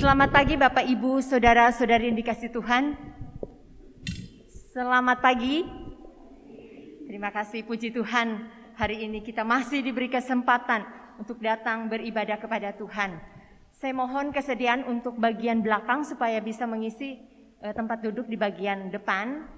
Selamat pagi Bapak Ibu, Saudara-saudari yang dikasihi Tuhan. Selamat pagi. Terima kasih, puji Tuhan. Hari ini kita masih diberi kesempatan untuk datang beribadah kepada Tuhan. Saya mohon kesediaan untuk bagian belakang supaya bisa mengisi tempat duduk di bagian depan.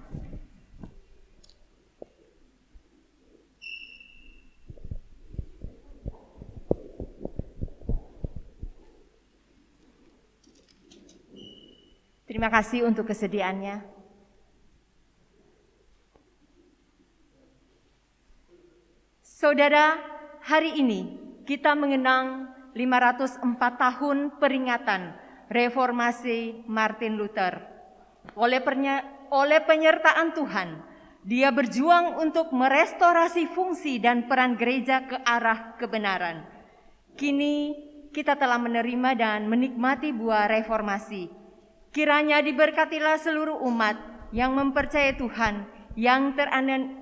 Terima kasih untuk kesediaannya. Saudara, hari ini kita mengenang 504 tahun peringatan reformasi Martin Luther. Oleh penyertaan Tuhan, dia berjuang untuk merestorasi fungsi dan peran gereja ke arah kebenaran. Kini kita telah menerima dan menikmati buah reformasi. Kiranya diberkatilah seluruh umat yang mempercayai Tuhan, yang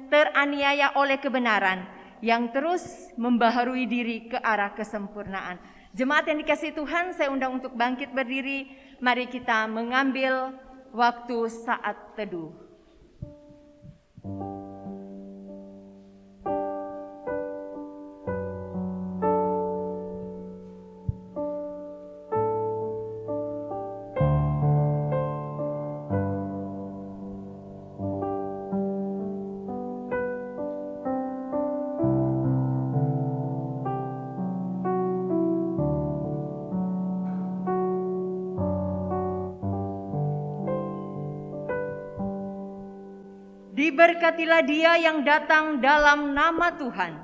teraniaya oleh kebenaran, yang terus membaharui diri ke arah kesempurnaan. Jemaat yang dikasihi Tuhan, saya undang untuk bangkit berdiri. Mari kita mengambil waktu saat teduh. Diberkatilah dia yang datang dalam nama Tuhan.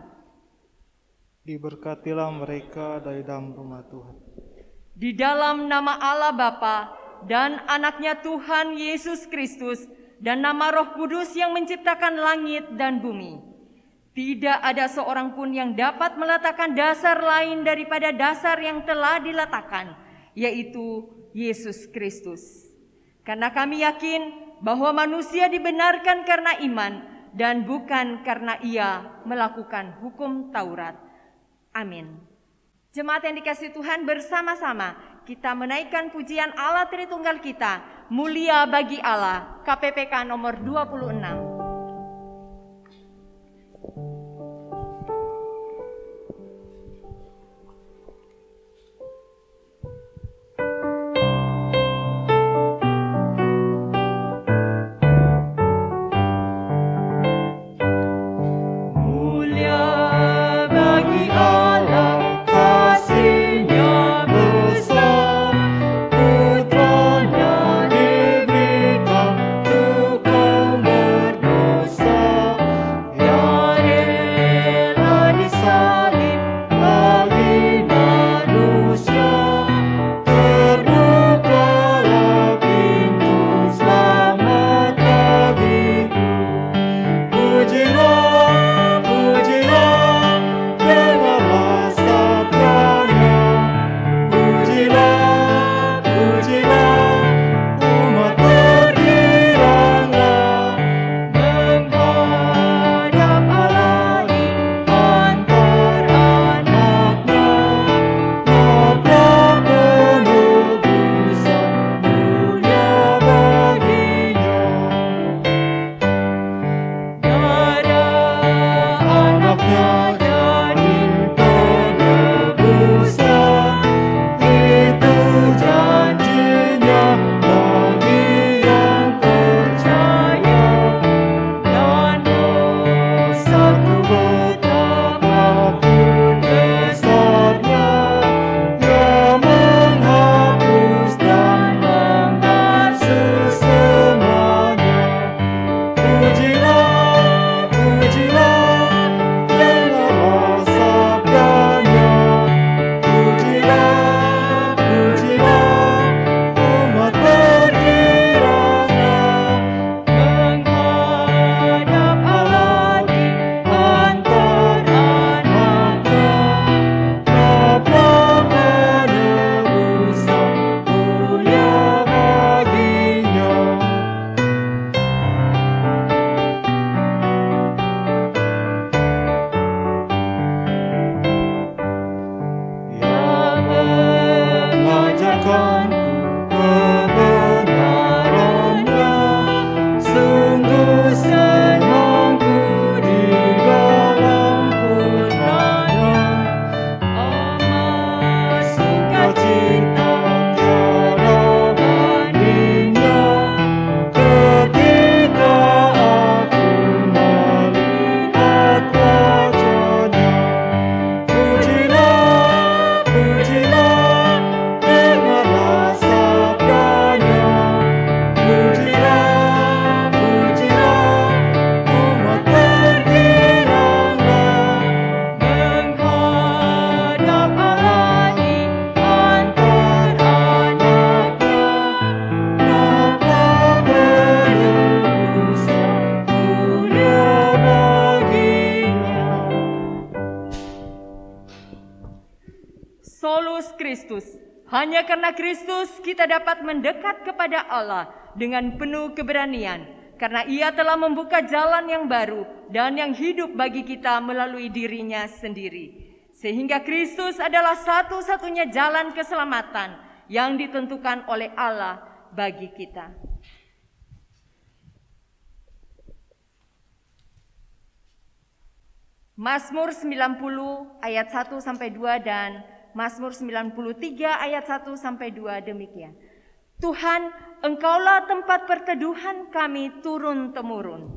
Diberkatilah mereka dari dalam rumah Tuhan. Di dalam nama Allah Bapa dan anaknya Tuhan Yesus Kristus dan nama Roh Kudus yang menciptakan langit dan bumi. Tidak ada seorang pun yang dapat meletakkan dasar lain daripada dasar yang telah diletakkan, yaitu Yesus Kristus. Karena kami yakin bahwa manusia dibenarkan karena iman dan bukan karena ia melakukan hukum Taurat. Amin. Jemaat yang dikasihi Tuhan, bersama-sama kita menaikkan pujian Allah Tritunggal kita, Mulia Bagi Allah, KPPK nomor 26. Putranya diberikan untuk kemerdekaan. Solus Christus. Hanya karena Kristus kita dapat mendekat kepada Allah dengan penuh keberanian, karena Ia telah membuka jalan yang baru dan yang hidup bagi kita melalui dirinya sendiri. Sehingga Kristus adalah satu-satunya jalan keselamatan yang ditentukan oleh Allah bagi kita. Mazmur 90 ayat 1 sampai 2 dan Mazmur 93 ayat 1 sampai 2 demikian. Tuhan, Engkaulah tempat perteduhan kami turun-temurun.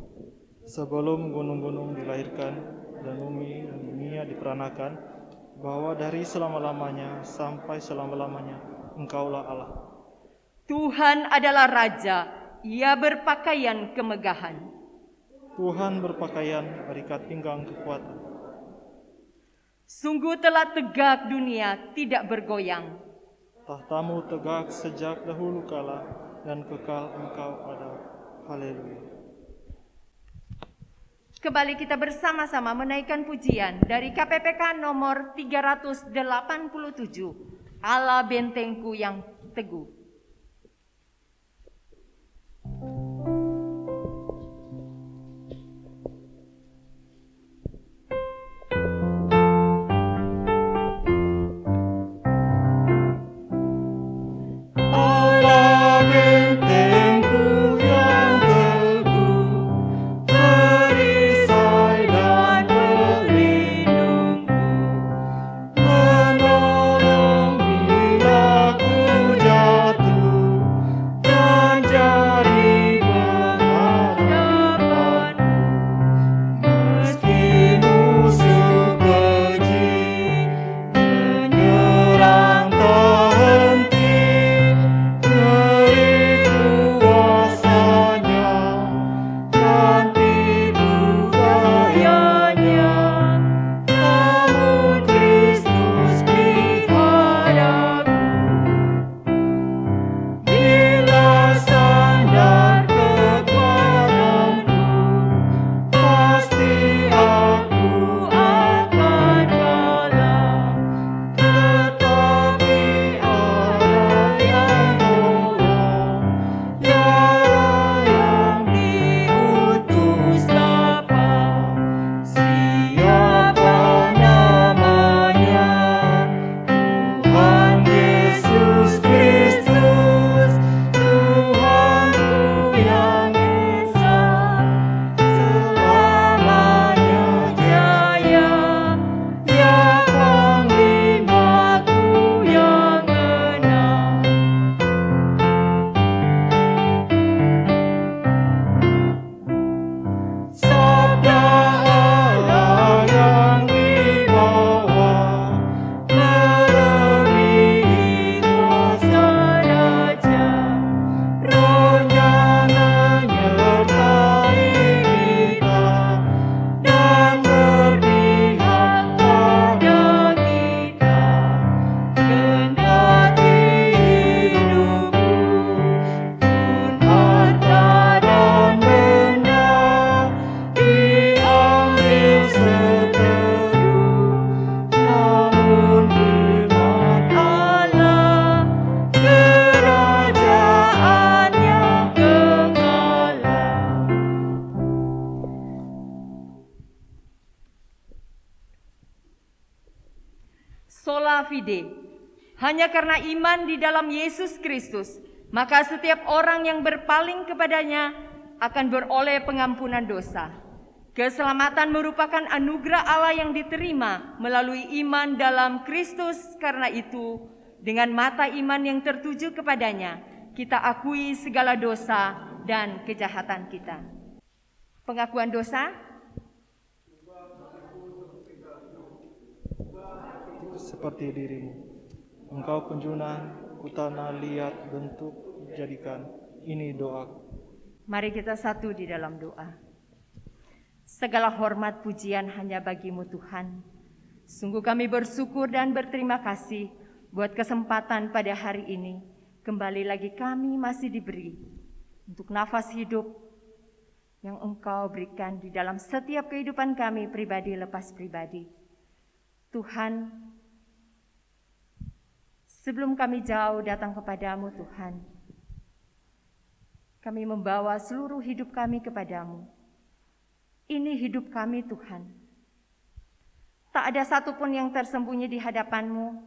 Sebelum gunung-gunung dilahirkan dan bumi dan dunia diperanakan, bahwa dari selama-lamanya sampai selama-lamanya Engkaulah Allah. Tuhan adalah Raja, Ia berpakaian kemegahan. Tuhan berpakaian berikat pinggang kekuatan. Sungguh telah tegak dunia tidak bergoyang. Tahtamu tegak sejak dahulu kala dan kekal Engkau ada. Haleluya. Kembali kita bersama-sama menaikkan pujian dari KPPK nomor 387, Allah bentengku yang teguh. Sola fide. Hanya karena iman di dalam Yesus Kristus, maka setiap orang yang berpaling kepadanya akan beroleh pengampunan dosa. Keselamatan merupakan anugerah Allah yang diterima melalui iman dalam Kristus. Karena itu, dengan mata iman yang tertuju kepadanya, kita akui segala dosa dan kejahatan kita. Pengakuan dosa. Seperti dirimu, Engkau penjunan, kutana lihat bentuk jadikan. Ini doa. Mari kita satu di dalam doa. Segala hormat pujian hanya bagimu Tuhan. Sungguh kami bersyukur dan berterima kasih buat kesempatan pada hari ini. Kembali lagi kami masih diberi untuk nafas hidup yang Engkau berikan di dalam setiap kehidupan kami pribadi lepas pribadi. Tuhan, Sebelum kami jauh datang kepadamu Tuhan, kami membawa seluruh hidup kami kepadamu. Ini hidup kami Tuhan. Tak ada satupun yang tersembunyi di hadapan-Mu.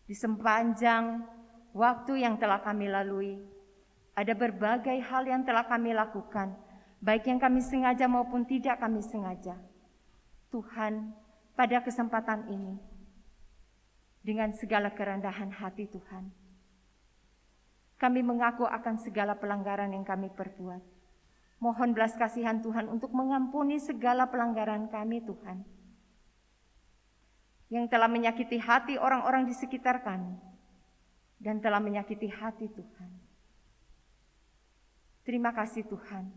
Di sepanjang waktu yang telah kami lalui, ada berbagai hal yang telah kami lakukan, baik yang kami sengaja maupun tidak kami sengaja. Tuhan, pada kesempatan ini, dengan segala kerendahan hati Tuhan, kami mengaku akan segala pelanggaran yang kami perbuat. Mohon belas kasihan Tuhan untuk mengampuni segala pelanggaran kami Tuhan, yang telah menyakiti hati orang-orang di sekitar kami, dan telah menyakiti hati Tuhan. Terima kasih Tuhan.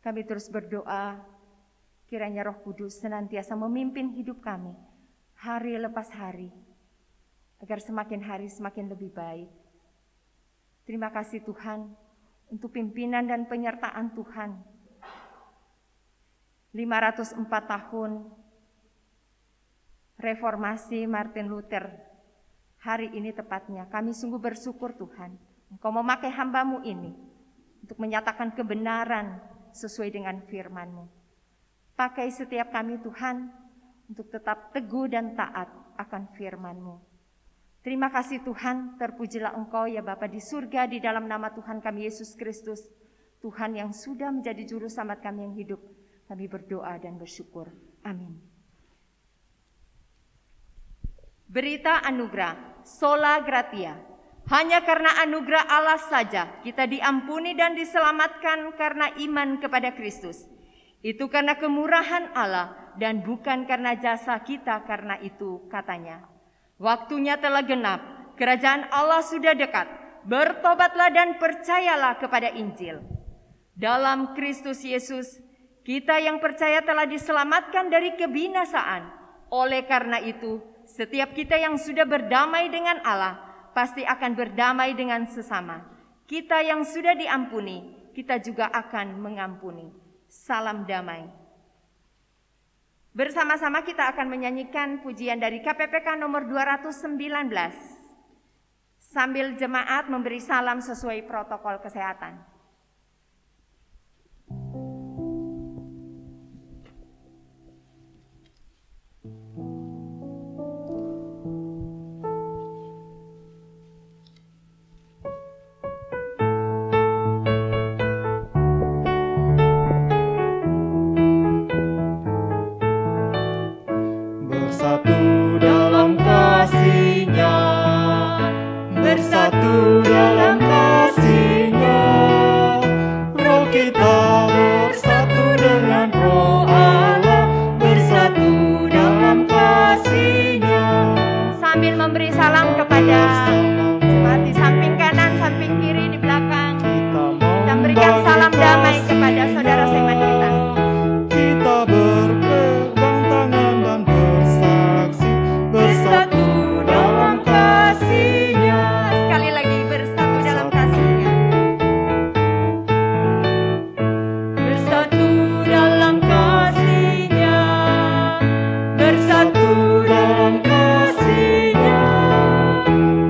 Kami terus berdoa, kiranya Roh Kudus senantiasa memimpin hidup kami, hari lepas hari, agar semakin hari semakin lebih baik. Terima kasih Tuhan, untuk pimpinan dan penyertaan Tuhan. 504 tahun Reformasi Martin Luther, hari ini tepatnya kami sungguh bersyukur Tuhan, Engkau memakai hamba-Mu ini untuk menyatakan kebenaran sesuai dengan firman-Mu. Pakai setiap kami Tuhan untuk tetap teguh dan taat akan firman-Mu. Terima kasih Tuhan, terpujilah Engkau ya Bapa di surga, di dalam nama Tuhan kami Yesus Kristus, Tuhan yang sudah menjadi juru selamat kami yang hidup. Kami berdoa dan bersyukur. Amin. Berita anugerah, sola gratia. Hanya karena anugerah Allah saja kita diampuni dan diselamatkan karena iman kepada Kristus. Itu karena kemurahan Allah dan bukan karena jasa kita, karena itu katanya. Waktunya telah genap, kerajaan Allah sudah dekat. Bertobatlah dan percayalah kepada Injil. Dalam Kristus Yesus, kita yang percaya telah diselamatkan dari kebinasaan. Oleh karena itu, setiap kita yang sudah berdamai dengan Allah pasti akan berdamai dengan sesama. Kita yang sudah diampuni, kita juga akan mengampuni. Salam damai. Bersama-sama kita akan menyanyikan pujian dari KPPK nomor 219. Sambil jemaat memberi salam sesuai protokol kesehatan. Bersatu dalam kasih-Nya, roh kita bersatu dengan roh Allah, bersatu dalam kasih-Nya. Sambil memberi salam kepada jemaat di samping kanan, samping kiri, di belakang, kita berikan salam damai kepada saudara seiman kita. Kita berpegang tangan dan bersaksi, bersatu dalam kasih-Nya. Sekali lagi, bersatu dalam kasih-Nya. Bersatu dalam kasih-Nya, bersatu dalam kasih-Nya.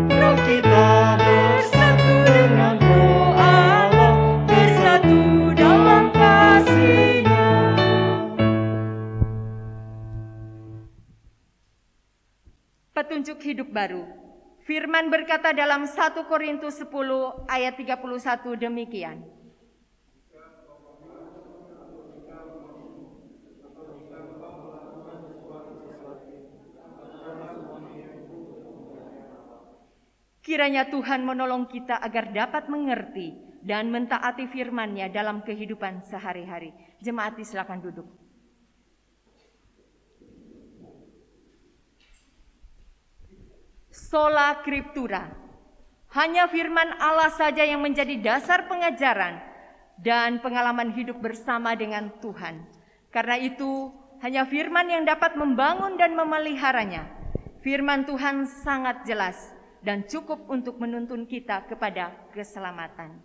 Roh kita bersatu dengan roh Allah, bersatu dalam kasih-Nya. Petunjuk hidup baru. Firman berkata dalam 1 Korintus 10 ayat 31 demikian. Kiranya Tuhan menolong kita agar dapat mengerti dan mentaati firman-Nya dalam kehidupan sehari-hari. Jemaat silakan duduk. Sola Scriptura. Hanya firman Allah saja yang menjadi dasar pengajaran dan pengalaman hidup bersama dengan Tuhan. Karena itu, hanya firman yang dapat membangun dan memeliharanya. Firman Tuhan sangat jelas dan cukup untuk menuntun kita kepada keselamatan.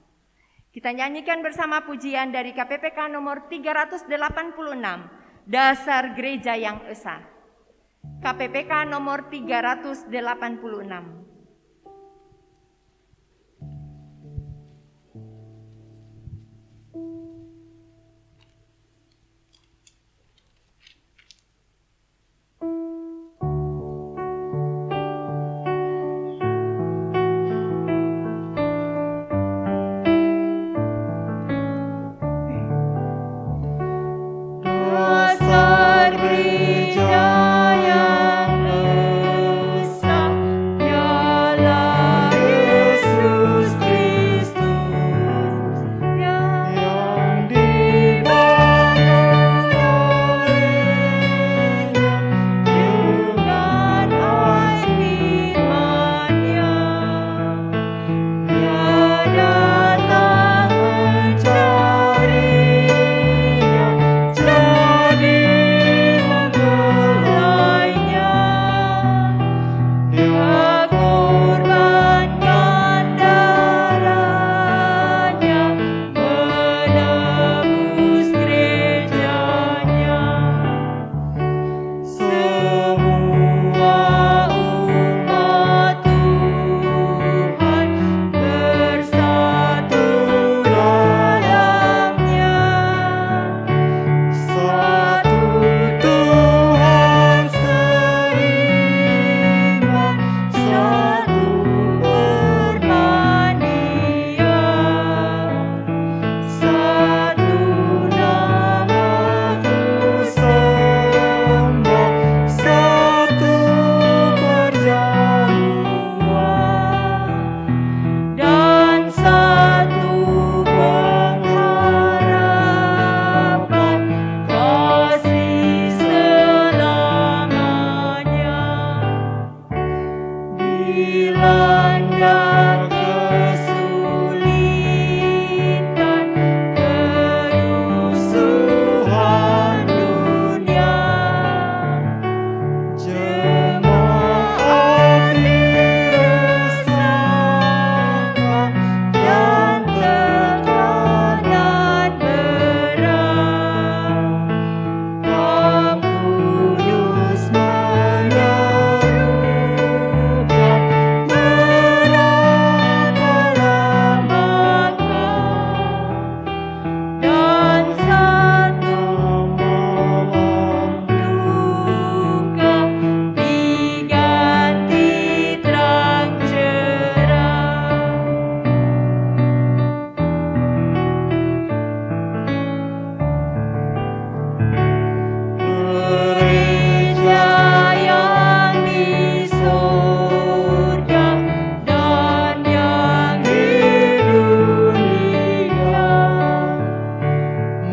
Kita nyanyikan bersama pujian dari KPPK nomor 386, Dasar Gereja yang Esa. KPPK nomor 386. Dasar gereja yang esa, ialah Yesus Kristus yang dibangun olehnya dengan air iman-Nya. Dia datang mencarinya, jadi membelainya. Dia korbankan darahnya, menebus gerejanya. Semua umat Tuhan bersatu dalamnya. Satu Tuhan seiman, satu bermania, satu nama kusembah, satu perjamuan, dan satu pengharapan kasih selamanya. Dilanda kesulitan, kerusuhan dunia, jemaat diresahkan dan tekanan berat. Roh Kudus menyerukan, berangkatlah maka, dan satu malam duka diganti terang cerah. Gereja yang di surga dan yang di dunia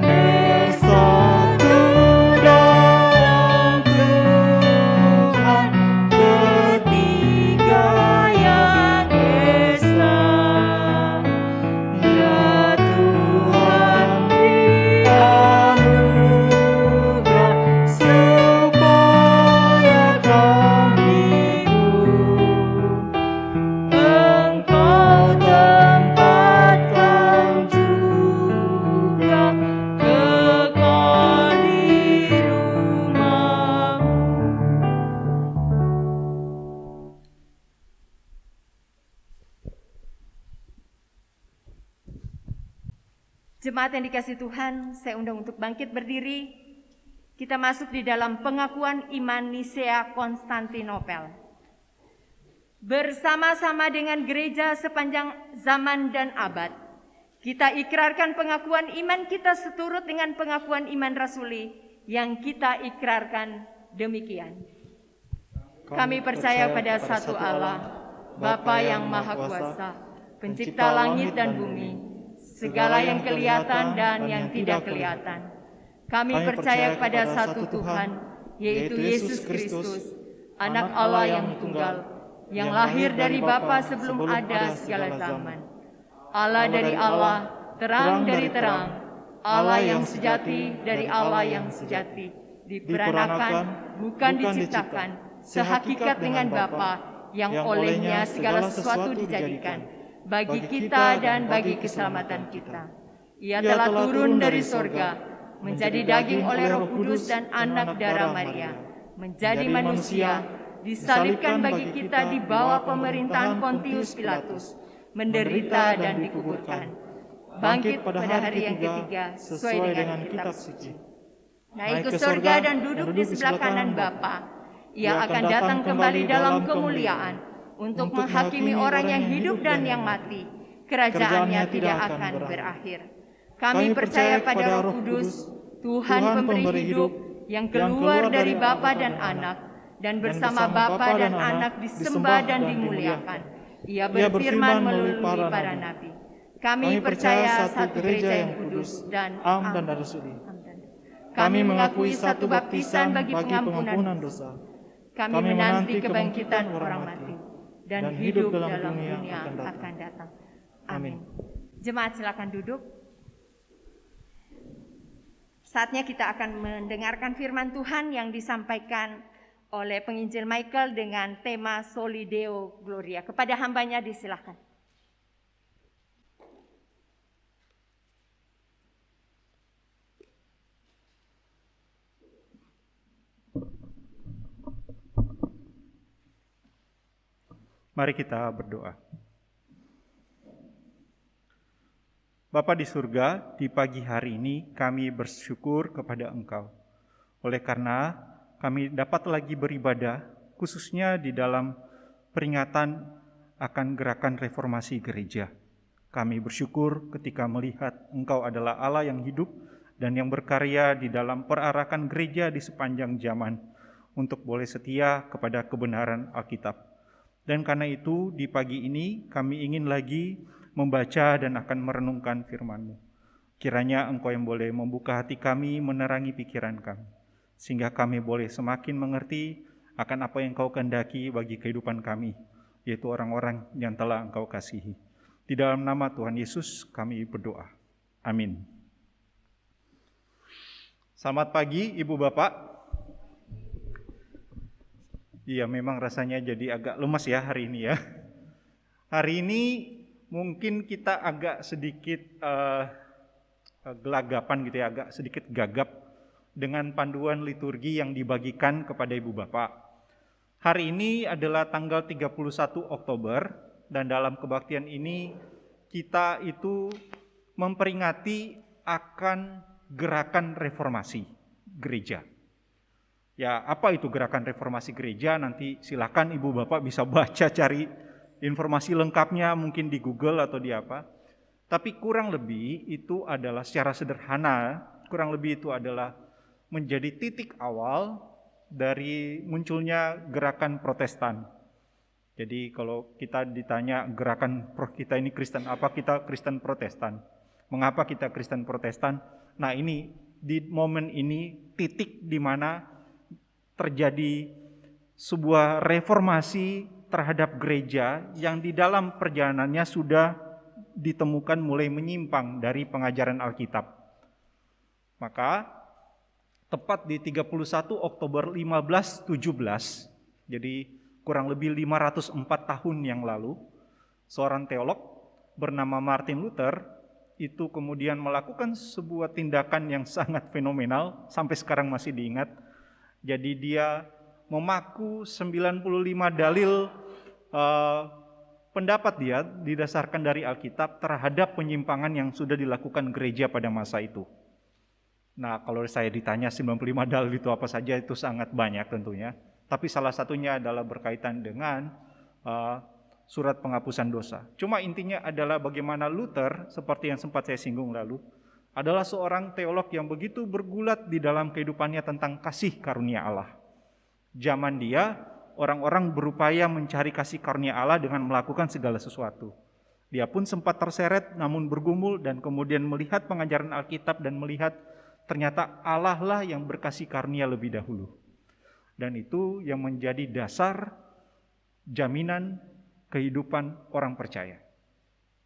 bersatu dalam Tuhan, ketiga yang esa. Ya Tuhan, beri anugerah supaya kami Engkau tempatkan juga kekal di rumah-Mu. Jemaat yang dikasihi Tuhan, saya undang untuk bangkit berdiri. Kita masuk di dalam pengakuan iman Nisea Konstantinopel. Bersama-sama dengan gereja sepanjang zaman dan abad, kita ikrarkan pengakuan iman kita seturut dengan pengakuan iman rasuli yang kita ikrarkan demikian. Kami percaya pada satu Allah, Bapa yang Maha Kuasa, Pencipta langit dan bumi, segala yang kelihatan dan yang tidak kelihatan. Kami percaya kepada satu Tuhan, yaitu Yesus Kristus, Anak Allah yang tunggal, yang lahir dari Bapa sebelum ada segala zaman. Allah dari Allah, terang dari terang, Allah yang sejati dari Allah yang sejati, diperanakan, bukan diciptakan, sehakikat dengan Bapa, yang olehnya segala sesuatu dijadikan, bagi kita dan bagi keselamatan kita. Ia telah turun dari sorga, menjadi daging oleh Roh Kudus dan anak darah Maria, menjadi manusia, disalibkan bagi kita di bawah pemerintahan Pontius Pilatus, menderita dan dikuburkan, bangkit pada hari yang ketiga sesuai dengan kitab suci, naik ke surga dan duduk di sebelah kanan Bapa. Ia akan datang kembali dalam kemuliaan untuk menghakimi orang yang hidup dan yang mati. Kerajaannya tidak akan berakhir. Kami percaya pada Roh Kudus, Tuhan pemberi hidup, yang keluar dari Bapa dan Anak, dan bersama Bapa dan Anak disembah dan dimuliakan. Ia berfirman melalui para nabi. Kami percaya satu gereja yang kudus dan am dan rasuli. Kami mengakui satu baptisan bagi pengampunan dosa. Kami menanti kebangkitan orang mati dan hidup dalam dunia akan datang. Amin. Jemaat silakan duduk. Saatnya kita akan mendengarkan firman Tuhan yang disampaikan oleh penginjil Michael dengan tema Soli Deo Gloria. Kepada hambanya disilahkan. Mari kita berdoa. Bapa di surga, di pagi hari ini kami bersyukur kepada Engkau. Oleh karena kami dapat lagi beribadah, khususnya di dalam peringatan akan gerakan reformasi gereja. Kami bersyukur ketika melihat Engkau adalah Allah yang hidup dan yang berkarya di dalam perarakan gereja di sepanjang zaman untuk boleh setia kepada kebenaran Alkitab. Dan karena itu di pagi ini kami ingin lagi membaca dan akan merenungkan firman-Mu. Kiranya Engkau yang boleh membuka hati kami, menerangi pikiran kami, sehingga kami boleh semakin mengerti akan apa yang Engkau kehendaki bagi kehidupan kami, yaitu orang-orang yang telah Engkau kasihi. Di dalam nama Tuhan Yesus kami berdoa. Amin. Selamat pagi Ibu Bapak. Iya, memang rasanya jadi agak lemas ya hari ini ya. Hari ini mungkin kita agak sedikit gelagapan gitu ya, agak sedikit gagap dengan panduan liturgi yang dibagikan kepada Ibu Bapak. Hari ini adalah tanggal 31 Oktober dan dalam kebaktian ini kita itu memperingati akan gerakan reformasi gereja. Ya, apa itu gerakan reformasi gereja? Nanti silakan Ibu Bapak bisa baca, cari informasi lengkapnya mungkin di Google atau di apa. Tapi kurang lebih itu adalah secara sederhana, kurang lebih itu adalah menjadi titik awal dari munculnya gerakan Protestan. Jadi kalau kita ditanya gerakan kita ini Kristen apa, kita Kristen Protestan. Mengapa kita Kristen Protestan? Nah ini, di momen ini titik di mana terjadi sebuah reformasi terhadap gereja yang di dalam perjalanannya sudah ditemukan mulai menyimpang dari pengajaran Alkitab. Maka tepat di 31 Oktober 1517, jadi kurang lebih 504 tahun yang lalu, seorang teolog bernama Martin Luther itu kemudian melakukan sebuah tindakan yang sangat fenomenal, sampai sekarang masih diingat. Jadi dia memaku 95 dalil pendapat dia didasarkan dari Alkitab terhadap penyimpangan yang sudah dilakukan gereja pada masa itu. Nah, kalau saya ditanya 95 dalil itu apa saja, itu sangat banyak tentunya. Tapi salah satunya adalah berkaitan dengan surat penghapusan dosa. Cuma intinya adalah bagaimana Luther, seperti yang sempat saya singgung lalu, adalah seorang teolog yang begitu bergulat di dalam kehidupannya tentang kasih karunia Allah. Zaman dia, orang-orang berupaya mencari kasih karunia Allah dengan melakukan segala sesuatu. Dia pun sempat terseret namun bergumul dan kemudian melihat pengajaran Alkitab dan melihat ternyata Allah lah yang berkasih karunia lebih dahulu. Dan itu yang menjadi dasar jaminan kehidupan orang percaya.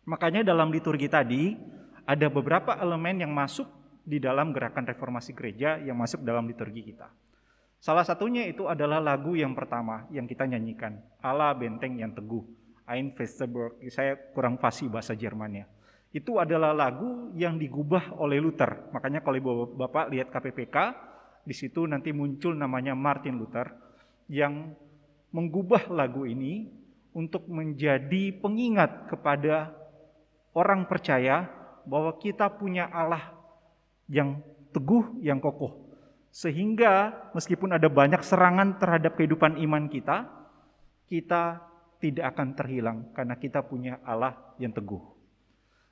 Makanya dalam liturgi tadi, ada beberapa elemen yang masuk di dalam gerakan reformasi gereja yang masuk dalam liturgi kita. Salah satunya itu adalah lagu yang pertama yang kita nyanyikan, Allah Benteng yang Teguh, Ein Festburg. Saya kurang fasih bahasa Jermannya. Itu adalah lagu yang digubah oleh Luther. Makanya kalau Ibu Bapak lihat KPPK, Di situ nanti muncul namanya Martin Luther yang menggubah lagu ini untuk menjadi pengingat kepada orang percaya bahwa kita punya Allah yang teguh, yang kokoh. Sehingga meskipun ada banyak serangan terhadap kehidupan iman kita, kita tidak akan terhilang karena kita punya Allah yang teguh.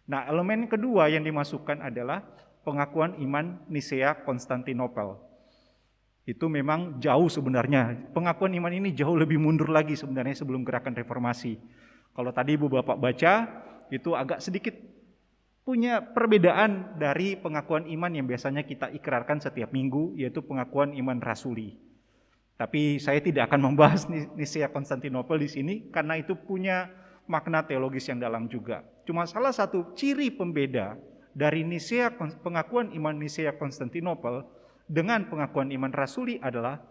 Nah, elemen kedua yang dimasukkan adalah pengakuan iman Nisea Konstantinopel. Itu memang jauh sebenarnya. Pengakuan iman ini jauh lebih mundur lagi sebenarnya sebelum gerakan reformasi. Kalau tadi Ibu Bapak baca, itu agak sedikit punya perbedaan dari pengakuan iman yang biasanya kita ikrarkan setiap minggu, yaitu pengakuan iman rasuli. Tapi saya tidak akan membahas Nisea Konstantinopel di sini karena itu punya makna teologis yang dalam juga. Cuma salah satu ciri pembeda dari pengakuan iman Nisea Konstantinopel dengan pengakuan iman rasuli adalah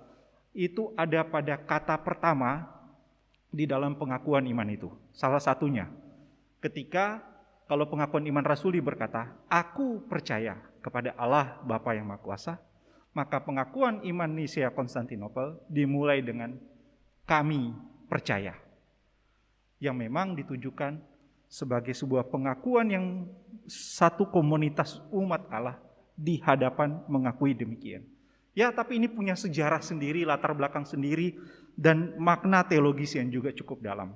itu ada pada kata pertama di dalam pengakuan iman itu. Salah satunya ketika kalau pengakuan iman rasuli berkata, aku percaya kepada Allah Bapa yang Maha Kuasa, maka pengakuan iman Nisea Konstantinopel dimulai dengan kami percaya. Yang memang ditujukan sebagai sebuah pengakuan yang satu komunitas umat Allah di hadapan mengakui demikian. Ya, tapi ini punya sejarah sendiri, latar belakang sendiri, dan makna teologis yang juga cukup dalam.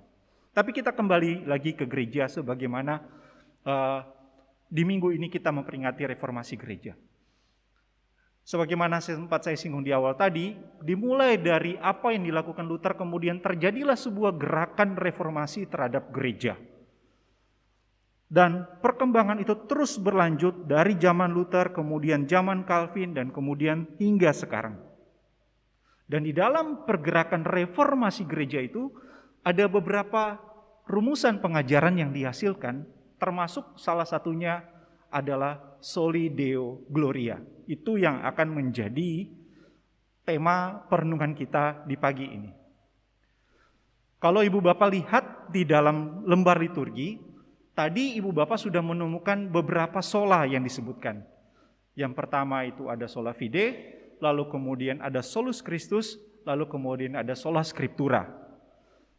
Tapi kita kembali lagi ke gereja sebagaimana di minggu ini kita memperingati reformasi gereja. Sebagaimana sempat saya singgung di awal tadi, dimulai dari apa yang dilakukan Luther, kemudian terjadilah sebuah gerakan reformasi terhadap gereja. Dan perkembangan itu terus berlanjut dari zaman Luther, kemudian zaman Calvin, dan kemudian hingga sekarang. Dan di dalam pergerakan reformasi gereja itu, ada beberapa rumusan pengajaran yang dihasilkan, termasuk salah satunya adalah Soli Deo Gloria. Itu yang akan menjadi tema perenungan kita di pagi ini. Kalau Ibu Bapak lihat di dalam lembar liturgi, tadi Ibu Bapak sudah menemukan beberapa sola yang disebutkan. Yang pertama itu ada sola fide, lalu kemudian ada solus Christus, lalu kemudian ada sola scriptura.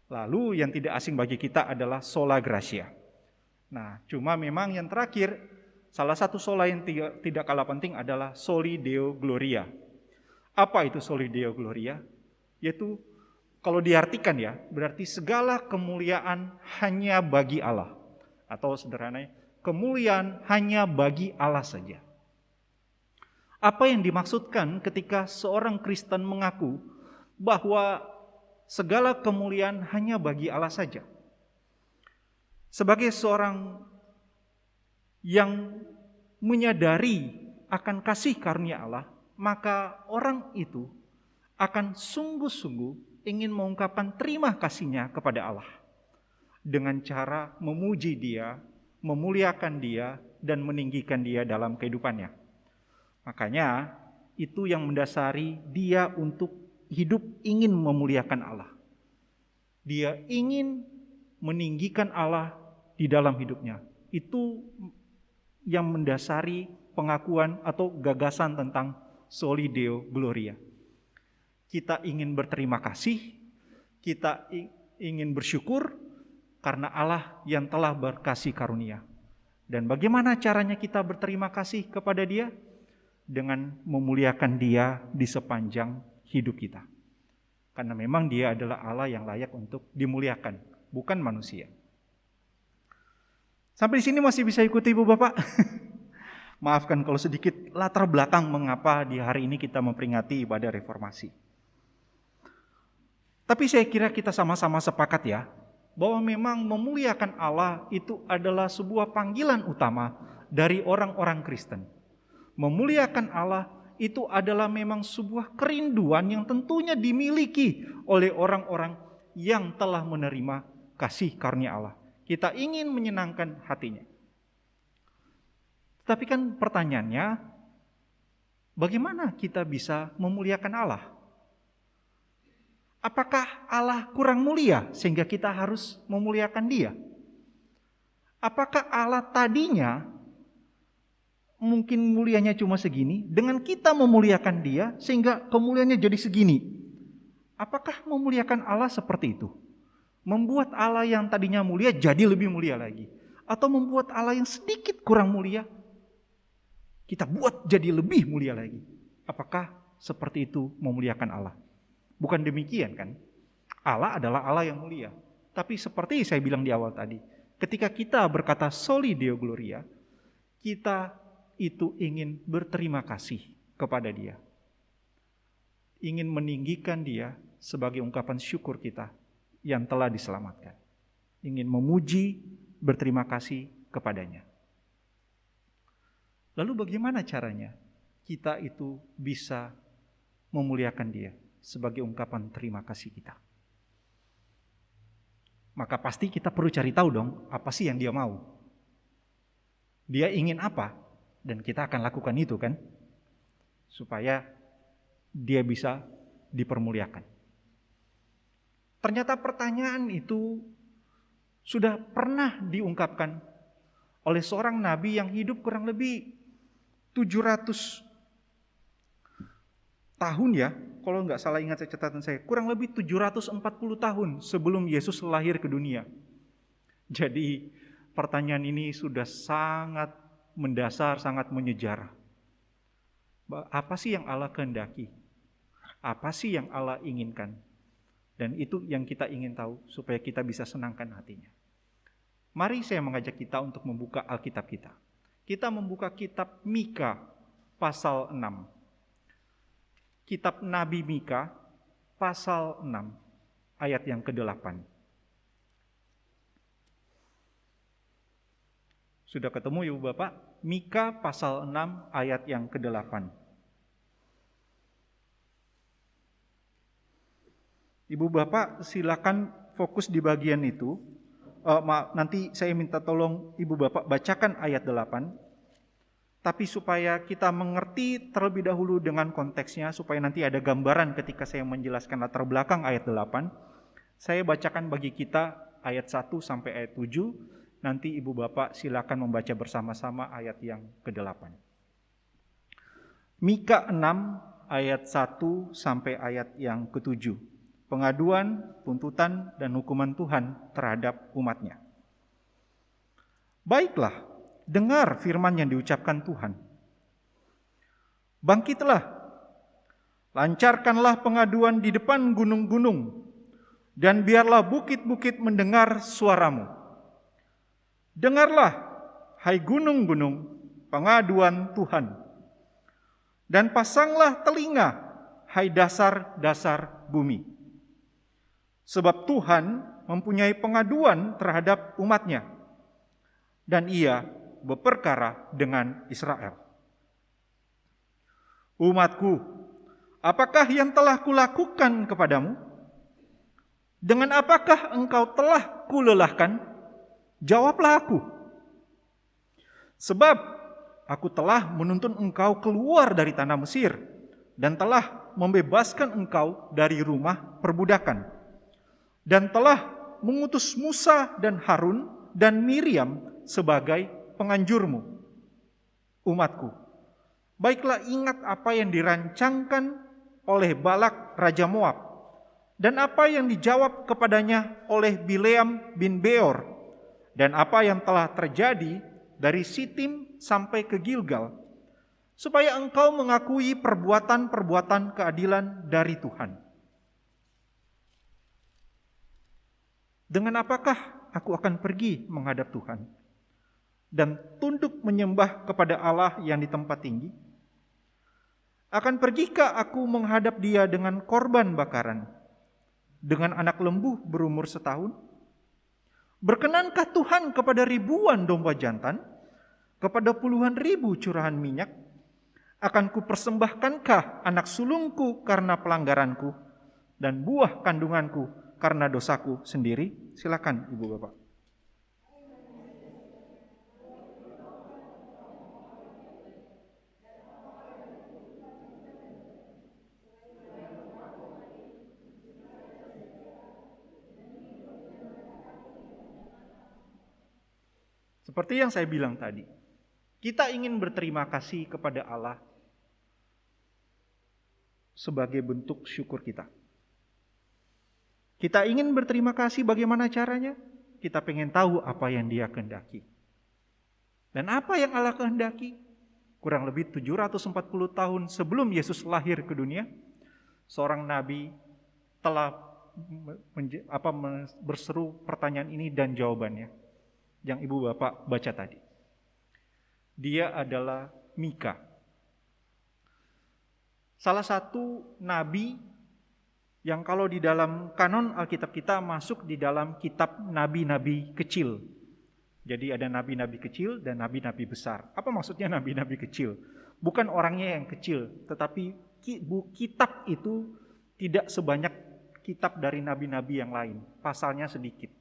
Lalu yang tidak asing bagi kita adalah sola gratia. Nah, cuma memang yang terakhir, salah satu sola yang tidak kalah penting adalah Soli Deo Gloria. Apa itu Soli Deo Gloria? Yaitu kalau diartikan ya, berarti segala kemuliaan hanya bagi Allah. Atau sederhananya, kemuliaan hanya bagi Allah saja. Apa yang dimaksudkan ketika seorang Kristen mengaku bahwa segala kemuliaan hanya bagi Allah saja? Sebagai seorang yang menyadari akan kasih karunia Allah, maka orang itu akan sungguh-sungguh ingin mengungkapkan terima kasihnya kepada Allah dengan cara memuji Dia, memuliakan Dia, dan meninggikan Dia dalam kehidupannya. Makanya itu yang mendasari dia untuk hidup ingin memuliakan Allah. Dia ingin meninggikan Allah di dalam hidupnya. Itu yang mendasari pengakuan atau gagasan tentang Soli Deo Gloria. Kita ingin berterima kasih, kita ingin bersyukur karena Allah yang telah berkasih karunia. Dan bagaimana caranya kita berterima kasih kepada Dia? Dengan memuliakan Dia di sepanjang hidup kita. Karena memang Dia adalah Allah yang layak untuk dimuliakan, bukan manusia. Sampai di sini masih bisa ikuti Ibu Bapak? Maafkan kalau sedikit latar belakang mengapa di hari ini kita memperingati ibadah reformasi. Tapi saya kira kita sama-sama sepakat ya, bahwa memang memuliakan Allah itu adalah sebuah panggilan utama dari orang-orang Kristen. Memuliakan Allah itu adalah memang sebuah kerinduan yang tentunya dimiliki oleh orang-orang yang telah menerima kasih karunia Allah. Kita ingin menyenangkan hatinya. Tapi kan pertanyaannya, bagaimana kita bisa memuliakan Allah? Apakah Allah kurang mulia sehingga kita harus memuliakan Dia? Apakah Allah tadinya mungkin mulianya cuma segini, dengan kita memuliakan dia sehingga kemuliaannya jadi segini. Apakah memuliakan Allah seperti itu? Membuat Allah yang tadinya mulia jadi lebih mulia lagi. Atau membuat Allah yang sedikit kurang mulia, kita buat jadi lebih mulia lagi. Apakah seperti itu memuliakan Allah? Bukan demikian kan? Allah adalah Allah yang mulia. Tapi seperti saya bilang di awal tadi, ketika kita berkata soli Deo Gloria, kita itu ingin berterima kasih kepada dia. Ingin meninggikan dia sebagai ungkapan syukur kita yang telah diselamatkan. Ingin memuji, berterima kasih kepadanya. Lalu bagaimana caranya kita itu bisa memuliakan dia sebagai ungkapan terima kasih kita? Maka pasti kita perlu cari tahu dong, apa sih yang dia mau? Dia ingin apa? Dan kita akan lakukan itu kan? Supaya dia bisa dipermuliakan. Ternyata pertanyaan itu sudah pernah diungkapkan oleh seorang nabi yang hidup kurang lebih 700 tahun ya, kalau nggak salah ingat catatan saya, kurang lebih 740 tahun sebelum Yesus lahir ke dunia. Jadi pertanyaan ini sudah sangat mendasar, sangat menyejarah. Apa sih yang Allah kehendaki? Apa sih yang Allah inginkan? Dan itu yang kita ingin tahu supaya kita bisa senangkan hatinya. Mari saya mengajak kita untuk membuka Alkitab kita. Kita membuka kitab Mika pasal 6. Kitab Nabi Mika pasal 6 ayat yang ke-8. Sudah ketemu Ibu Bapak? Mika pasal 6 ayat yang ke-8. Ibu Bapak silakan fokus di bagian itu. Nanti saya minta tolong Ibu Bapak bacakan ayat 8. Tapi supaya kita mengerti terlebih dahulu dengan konteksnya, supaya nanti ada gambaran ketika saya menjelaskan latar belakang ayat 8. Saya bacakan bagi kita ayat 1 sampai ayat 7. Nanti Ibu Bapak silakan membaca bersama-sama ayat yang ke-8. Mika 6 ayat 1 sampai ayat yang ke-7. Pengaduan, tuntutan, dan hukuman Tuhan terhadap umatnya. Baiklah, dengar firman yang diucapkan Tuhan. Bangkitlah, lancarkanlah pengaduan di depan gunung-gunung, dan biarlah bukit-bukit mendengar suaramu. Dengarlah, hai gunung-gunung, pengaduan Tuhan. Dan pasanglah telinga, hai dasar-dasar bumi. Sebab Tuhan mempunyai pengaduan terhadap umatnya, dan ia berperkara dengan Israel. Umatku, apakah yang telah kulakukan kepadamu? Dengan apakah engkau telah kulelahkan? Jawablah aku. Sebab aku telah menuntun engkau keluar dari tanah Mesir dan telah membebaskan engkau dari rumah perbudakan, dan telah mengutus Musa dan Harun dan Miriam sebagai penganjurmu. Umatku, baiklah ingat apa yang dirancangkan oleh Balak Raja Moab, dan apa yang dijawab kepadanya oleh Bileam bin Beor, dan apa yang telah terjadi dari Sitim sampai ke Gilgal, supaya engkau mengakui perbuatan-perbuatan keadilan dari Tuhan. Dengan apakah aku akan pergi menghadap Tuhan dan tunduk menyembah kepada Allah yang di tempat tinggi? Akan pergikah aku menghadap Dia dengan korban bakaran, dengan anak lembu berumur setahun? Berkenankah Tuhan kepada ribuan domba jantan, kepada puluhan ribu curahan minyak? Akan kupersembahkankah anak sulungku karena pelanggaranku, dan buah kandunganku karena dosaku sendiri? Silakan Ibu Bapak. Seperti yang saya bilang tadi, Kita ingin berterima kasih kepada Allah sebagai bentuk syukur kita. Kita ingin berterima kasih, bagaimana caranya? Kita pengen tahu apa yang Dia kehendaki. Dan apa yang Allah kehendaki? Kurang lebih 740 tahun sebelum Yesus lahir ke dunia, seorang nabi telah berseru pertanyaan ini dan jawabannya yang Ibu Bapak baca tadi. Dia adalah Mika. Salah satu nabi yang kalau di dalam kanon Alkitab kita masuk di dalam kitab nabi-nabi kecil. Jadi ada nabi-nabi kecil dan nabi-nabi besar. Apa maksudnya nabi-nabi kecil? Bukan orangnya yang kecil, tetapi kitab itu tidak sebanyak kitab dari nabi-nabi yang lain. Pasalnya sedikit.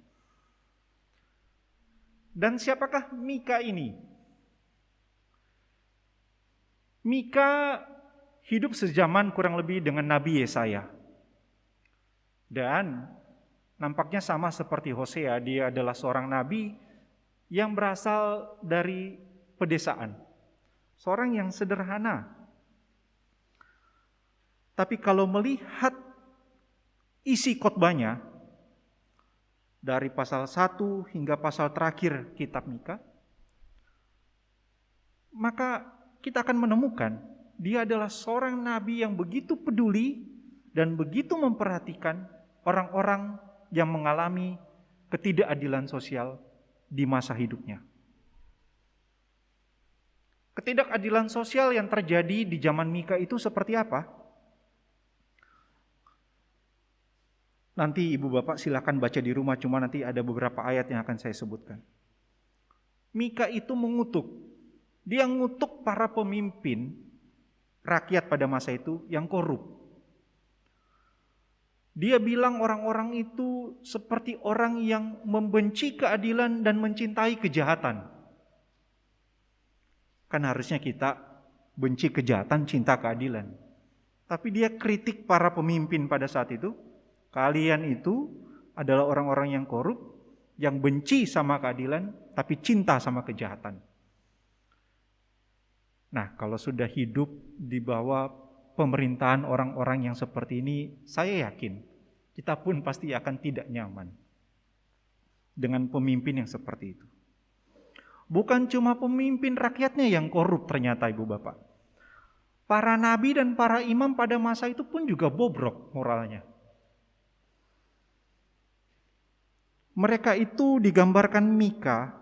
Dan siapakah Mika ini? Mika hidup sejaman kurang lebih dengan Nabi Yesaya. Dan nampaknya sama seperti Hosea, dia adalah seorang nabi yang berasal dari pedesaan. Seorang yang sederhana. Tapi kalau melihat isi khotbahnya, dari pasal 1 hingga pasal terakhir kitab Mika, maka kita akan menemukan dia adalah seorang nabi yang begitu peduli dan begitu memperhatikan orang-orang yang mengalami ketidakadilan sosial di masa hidupnya. Ketidakadilan sosial yang terjadi di zaman Mika itu seperti apa? Nanti Ibu Bapak silakan baca di rumah, cuma nanti ada beberapa ayat yang akan saya sebutkan. Mika itu mengutuk. Dia ngutuk para pemimpin rakyat pada masa itu yang korup. Dia bilang orang-orang itu seperti orang yang membenci keadilan dan mencintai kejahatan. Kan harusnya kita benci kejahatan, cinta keadilan. Tapi dia kritik para pemimpin pada saat itu. Kalian itu adalah orang-orang yang korup, yang benci sama keadilan, tapi cinta sama kejahatan. Nah, kalau sudah hidup di bawah pemerintahan orang-orang yang seperti ini, saya yakin kita pun pasti akan tidak nyaman dengan pemimpin yang seperti itu. Bukan cuma pemimpin rakyatnya yang korup ternyata, Ibu Bapak. Para nabi dan para imam pada masa itu pun juga bobrok moralnya. Mereka itu digambarkan Mika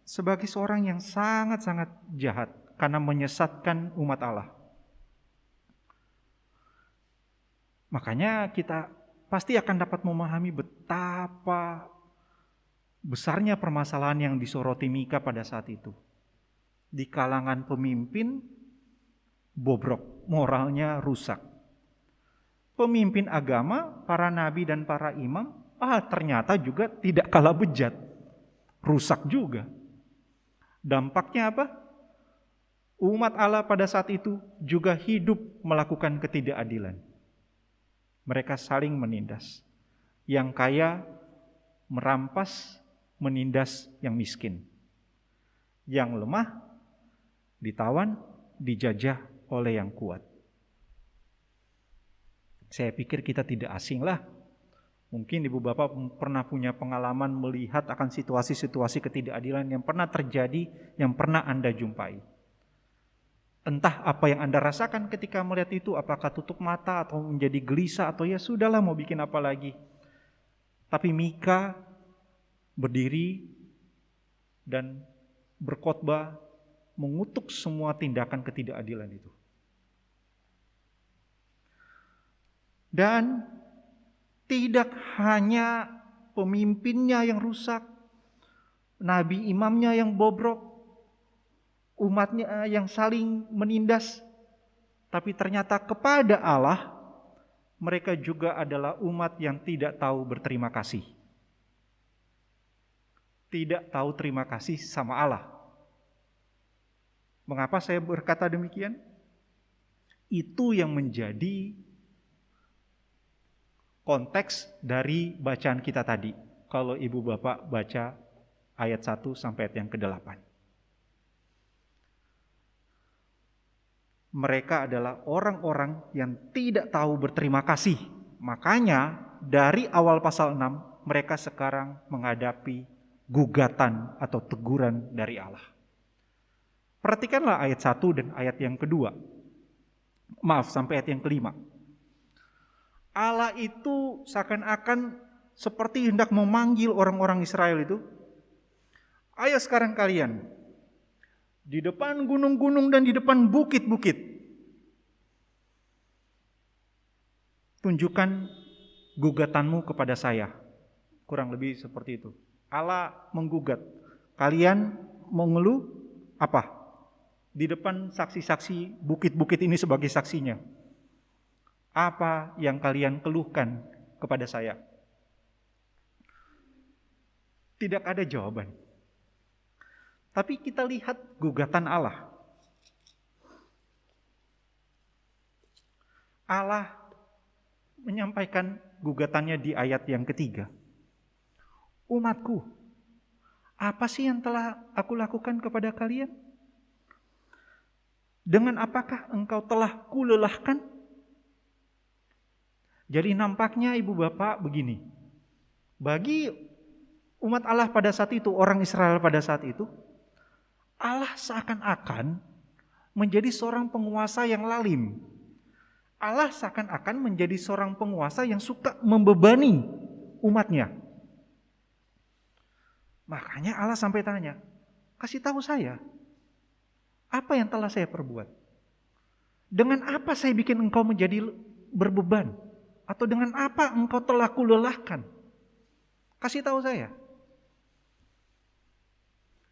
sebagai seorang yang sangat-sangat jahat karena menyesatkan umat Allah. Makanya kita pasti akan dapat memahami betapa besarnya permasalahan yang disoroti Mika pada saat itu. Di kalangan pemimpin bobrok, moralnya rusak. Pemimpin agama, para nabi dan para imam, ternyata juga tidak kalah bejat. Rusak juga. Dampaknya apa? Umat Allah pada saat itu juga hidup melakukan ketidakadilan. Mereka saling menindas. Yang kaya merampas, menindas yang miskin. Yang lemah ditawan, dijajah oleh yang kuat. Saya pikir kita tidak asing lah. Mungkin Ibu Bapak pernah punya pengalaman melihat akan situasi-situasi ketidakadilan yang pernah terjadi, yang pernah Anda jumpai. Entah apa yang Anda rasakan ketika melihat itu, apakah tutup mata atau menjadi gelisah atau ya sudahlah mau bikin apa lagi. Tapi Mika berdiri dan berkhotbah mengutuk semua tindakan ketidakadilan itu. Dan tidak hanya pemimpinnya yang rusak, nabi imamnya yang bobrok, umatnya yang saling menindas, tapi ternyata kepada Allah mereka juga adalah umat yang tidak tahu berterima kasih. Tidak tahu terima kasih sama Allah. Mengapa saya berkata demikian? Itu yang menjadi konteks dari bacaan kita tadi. Kalau Ibu Bapak baca ayat 1 sampai ayat yang ke-8. mereka adalah orang-orang yang tidak tahu berterima kasih. Makanya dari awal pasal 6 mereka sekarang menghadapi gugatan atau teguran dari Allah. Perhatikanlah ayat 1 dan ayat yang kedua. Maaf, sampai ayat yang kelima. Allah itu seakan-akan seperti hendak memanggil orang-orang Israel itu. Ayo sekarang kalian, di depan gunung-gunung dan di depan bukit-bukit, tunjukkan gugatanmu kepada saya. Kurang lebih seperti itu. Allah menggugat. Kalian mau ngeluh apa? Di depan saksi-saksi bukit-bukit ini sebagai saksinya. Apa yang kalian keluhkan kepada saya? Tidak ada jawaban. Tapi kita lihat gugatan Allah. Allah menyampaikan gugatannya di ayat yang ketiga. Umatku, apa sih yang telah aku lakukan kepada kalian? Dengan apakah engkau telah kulelahkan? Jadi nampaknya ibu bapak begini. Bagi umat Allah pada saat itu, orang Israel pada saat itu, Allah seakan-akan menjadi seorang penguasa yang lalim. Allah seakan-akan menjadi seorang penguasa yang suka membebani umatnya. Makanya Allah sampai tanya, kasih tahu saya, apa yang telah saya perbuat? Dengan apa saya bikin engkau menjadi berbeban? Atau dengan apa engkau telah kulelahkan? Kasih tahu saya.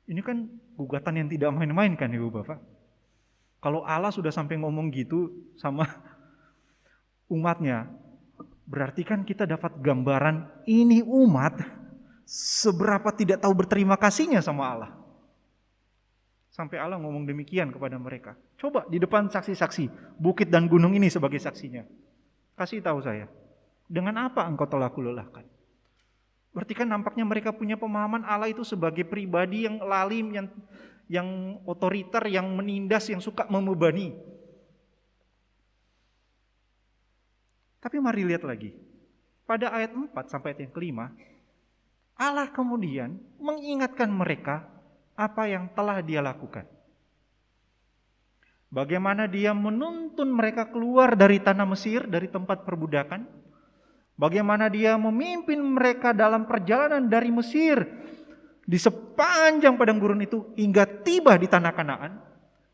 Ini kan gugatan yang tidak main-main kan Ibu Bapak? Kalau Allah sudah sampai ngomong gitu sama umatnya, berarti kan kita dapat gambaran ini umat seberapa tidak tahu berterima kasihnya sama Allah. Sampai Allah ngomong demikian kepada mereka. Coba di depan saksi-saksi, bukit dan gunung ini sebagai saksinya. Kasih tahu saya, dengan apa engkau telah kulelahkan? Berarti kan nampaknya mereka punya pemahaman Allah itu sebagai pribadi yang lalim, yang otoriter, yang menindas, yang suka membebani. Tapi mari lihat lagi. Pada ayat 4 sampai ayat yang kelima, Allah kemudian mengingatkan mereka apa yang telah Dia lakukan. Bagaimana Dia menuntun mereka keluar dari tanah Mesir, dari tempat perbudakan. Bagaimana Dia memimpin mereka dalam perjalanan dari Mesir di sepanjang padang gurun itu hingga tiba di tanah Kanaan.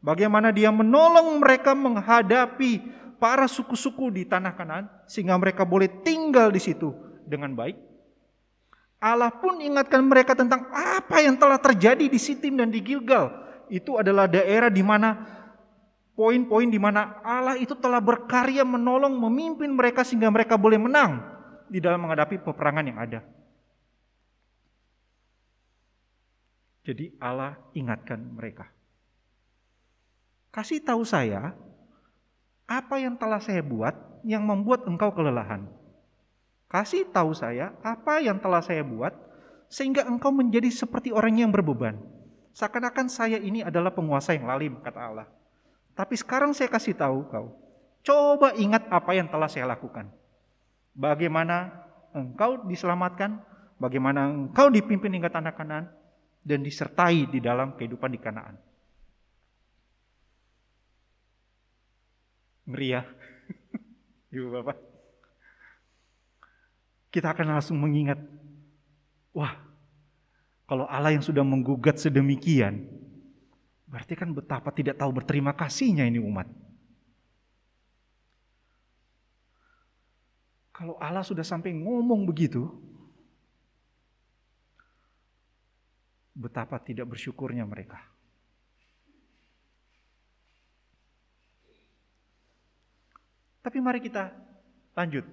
Bagaimana Dia menolong mereka menghadapi para suku-suku di tanah Kanaan sehingga mereka boleh tinggal di situ dengan baik. Allah pun ingatkan mereka tentang apa yang telah terjadi di Sitim dan di Gilgal. Itu adalah daerah di mana poin-poin di mana Allah itu telah berkarya menolong, memimpin mereka sehingga mereka boleh menang di dalam menghadapi peperangan yang ada. Jadi Allah ingatkan mereka. Kasih tahu saya apa yang telah saya buat yang membuat engkau kelelahan. Kasih tahu saya apa yang telah saya buat sehingga engkau menjadi seperti orang yang berbeban. Seakan-akan saya ini adalah penguasa yang lalim, kata Allah. Tapi sekarang saya kasih tahu kau, coba ingat apa yang telah saya lakukan. Bagaimana engkau diselamatkan, bagaimana engkau dipimpin hingga tanah Kanaan, dan disertai di dalam kehidupan di Kanaan. Ngeri ya, Ibu Bapak. Kita akan langsung mengingat, wah, kalau Allah yang sudah menggugat sedemikian, berarti kan betapa tidak tahu berterima kasihnya ini umat. Kalau Allah sudah sampai ngomong begitu, betapa tidak bersyukurnya mereka. Tapi mari kita lanjut.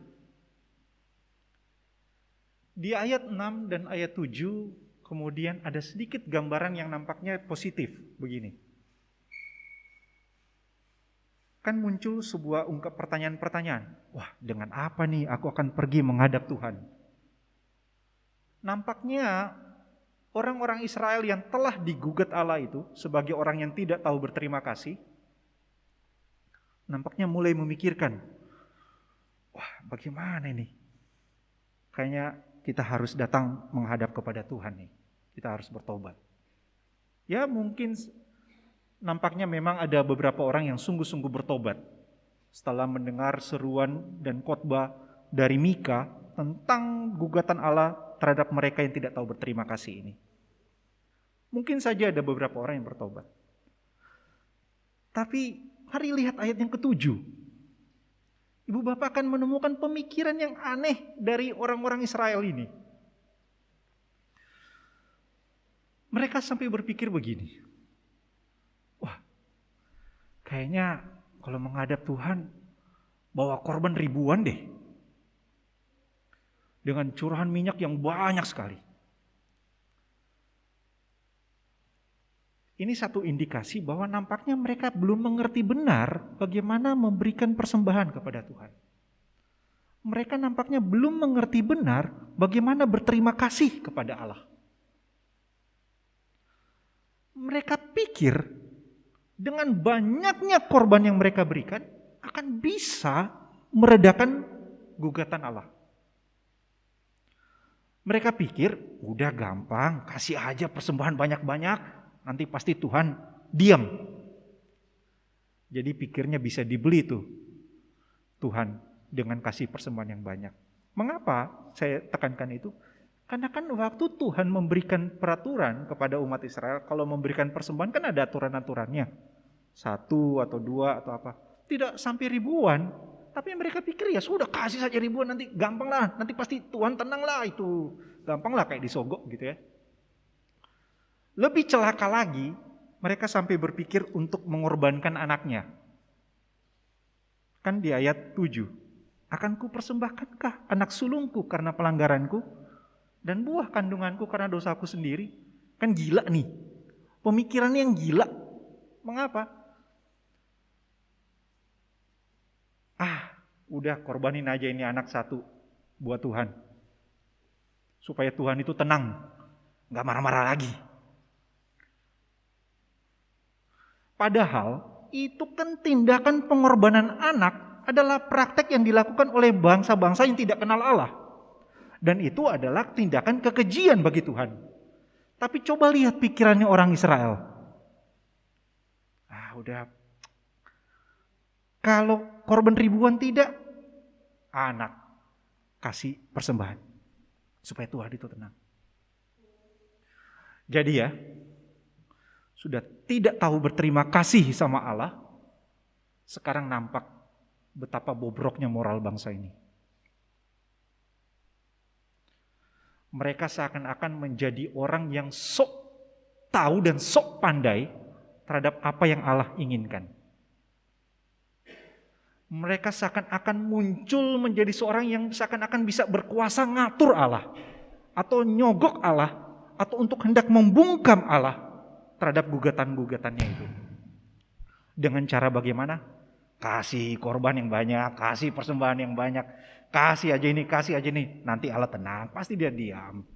Di ayat 6 dan ayat 7 kemudian ada sedikit gambaran yang nampaknya positif begini. Kan muncul sebuah pertanyaan-pertanyaan. Wah, dengan apa nih aku akan pergi menghadap Tuhan? Nampaknya orang-orang Israel yang telah digugat Allah itu sebagai orang yang tidak tahu berterima kasih, nampaknya mulai memikirkan, wah bagaimana ini? Kayaknya kita harus datang menghadap kepada Tuhan nih. Kita harus bertobat. Ya mungkin nampaknya memang ada beberapa orang yang sungguh-sungguh bertobat setelah mendengar seruan dan khotbah dari Mika tentang gugatan Allah terhadap mereka yang tidak tahu berterima kasih ini. Mungkin saja ada beberapa orang yang bertobat. Tapi mari lihat ayat yang ke-7. Ibu bapak akan menemukan pemikiran yang aneh dari orang-orang Israel ini. Mereka sampai berpikir begini. Wah, kayaknya kalau menghadap Tuhan bawa korban ribuan deh. Dengan curahan minyak yang banyak sekali. Ini satu indikasi bahwa nampaknya mereka belum mengerti benar bagaimana memberikan persembahan kepada Tuhan. Mereka nampaknya belum mengerti benar bagaimana berterima kasih kepada Allah. Mereka pikir dengan banyaknya korban yang mereka berikan akan bisa meredakan gugatan Allah. Mereka pikir udah gampang, kasih aja persembahan banyak-banyak. Nanti pasti Tuhan diam. Jadi pikirnya bisa dibeli tuh Tuhan dengan kasih persembahan yang banyak. Mengapa saya tekankan itu? Karena kan waktu Tuhan memberikan peraturan kepada umat Israel, kalau memberikan persembahan kan ada aturan-aturannya. 1 atau 2 atau apa. Tidak sampai ribuan. Tapi mereka pikir ya sudah kasih saja ribuan, nanti gampang lah. Nanti pasti Tuhan tenang lah itu. Gampang lah kayak disogok gitu ya. Lebih celaka lagi, mereka sampai berpikir untuk mengorbankan anaknya. Kan di ayat 7. Akan ku persembahkankah anak sulungku karena pelanggaranku? Dan buah kandunganku karena dosaku sendiri? Kan gila nih. Pemikirannya yang gila. Mengapa? Udah korbanin aja ini anak satu buat Tuhan. Supaya Tuhan itu tenang. Gak marah-marah lagi. Padahal itu kan tindakan pengorbanan anak adalah praktek yang dilakukan oleh bangsa-bangsa yang tidak kenal Allah. Dan itu adalah tindakan kekejian bagi Tuhan. Tapi coba lihat pikirannya orang Israel. Udah. Kalau korban ribuan tidak, anak kasih persembahan. Supaya Tuhan itu tenang. Jadi ya, sudah tidak tahu berterima kasih sama Allah, sekarang nampak betapa bobroknya moral bangsa ini. Mereka seakan-akan menjadi orang yang sok tahu dan sok pandai terhadap apa yang Allah inginkan. Mereka seakan-akan muncul menjadi seorang yang seakan-akan bisa berkuasa ngatur Allah, atau nyogok Allah, atau untuk hendak membungkam Allah terhadap gugatan-gugatannya itu. Dengan cara bagaimana? Kasih korban yang banyak, kasih persembahan yang banyak, kasih aja ini, nanti Allah tenang, pasti dia diam.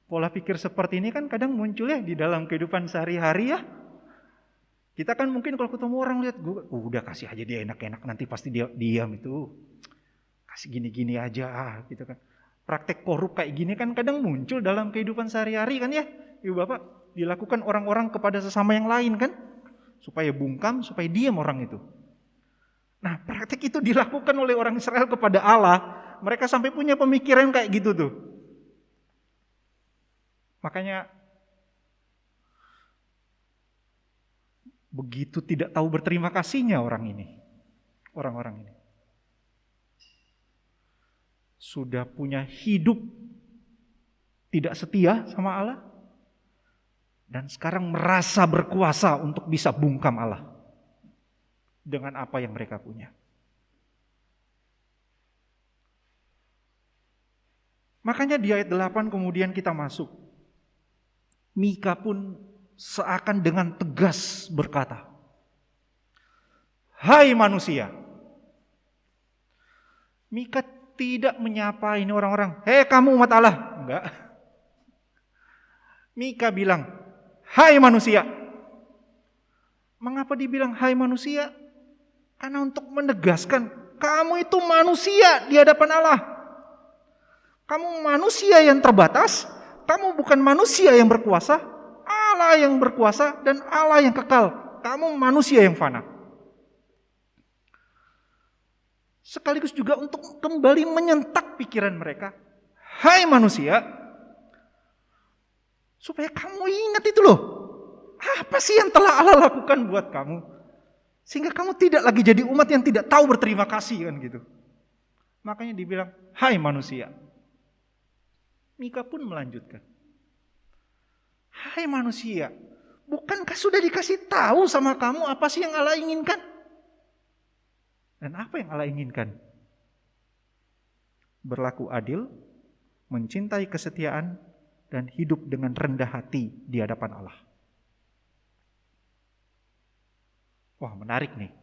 Pola pikir seperti ini kan kadang muncul ya di dalam kehidupan sehari-hari ya. Kita kan mungkin kalau ketemu orang lihat, udah kasih aja dia enak-enak, nanti pasti dia diam itu. Kasih gini-gini aja gitu kan. Praktek korup kayak gini kan kadang muncul dalam kehidupan sehari-hari kan ya. Ibu bapak, dilakukan orang-orang kepada sesama yang lain kan. Supaya bungkam, supaya diam orang itu. Nah praktek itu dilakukan oleh orang Israel kepada Allah. Mereka sampai punya pemikiran kayak gitu tuh. Makanya begitu tidak tahu berterima kasihnya orang-orang ini. Sudah punya hidup tidak setia sama Allah, dan sekarang merasa berkuasa untuk bisa bungkam Allah dengan apa yang mereka punya. Makanya di ayat 8 kemudian kita masuk. Mika pun seakan dengan tegas berkata, "Hai manusia." Mika tidak menyapa ini orang-orang, "Hei kamu umat Allah." Enggak. Mika bilang, "Hai manusia." Mengapa dibilang hai manusia? Karena untuk menegaskan kamu itu manusia di hadapan Allah. Kamu manusia yang terbatas, kamu bukan manusia yang berkuasa, Allah yang berkuasa dan Allah yang kekal. Kamu manusia yang fana. Sekaligus juga untuk kembali menyentak pikiran mereka. Hai manusia, supaya kamu ingat itu loh. Apa sih yang telah Allah lakukan buat kamu? Sehingga kamu tidak lagi jadi umat yang tidak tahu berterima kasih kan gitu. Makanya dibilang, hai manusia. Mika pun melanjutkan. Hai manusia, bukankah sudah dikasih tahu sama kamu apa sih yang Allah inginkan? Dan apa yang Allah inginkan? Berlaku adil, mencintai kesetiaan, dan hidup dengan rendah hati di hadapan Allah. Wah, menarik nih.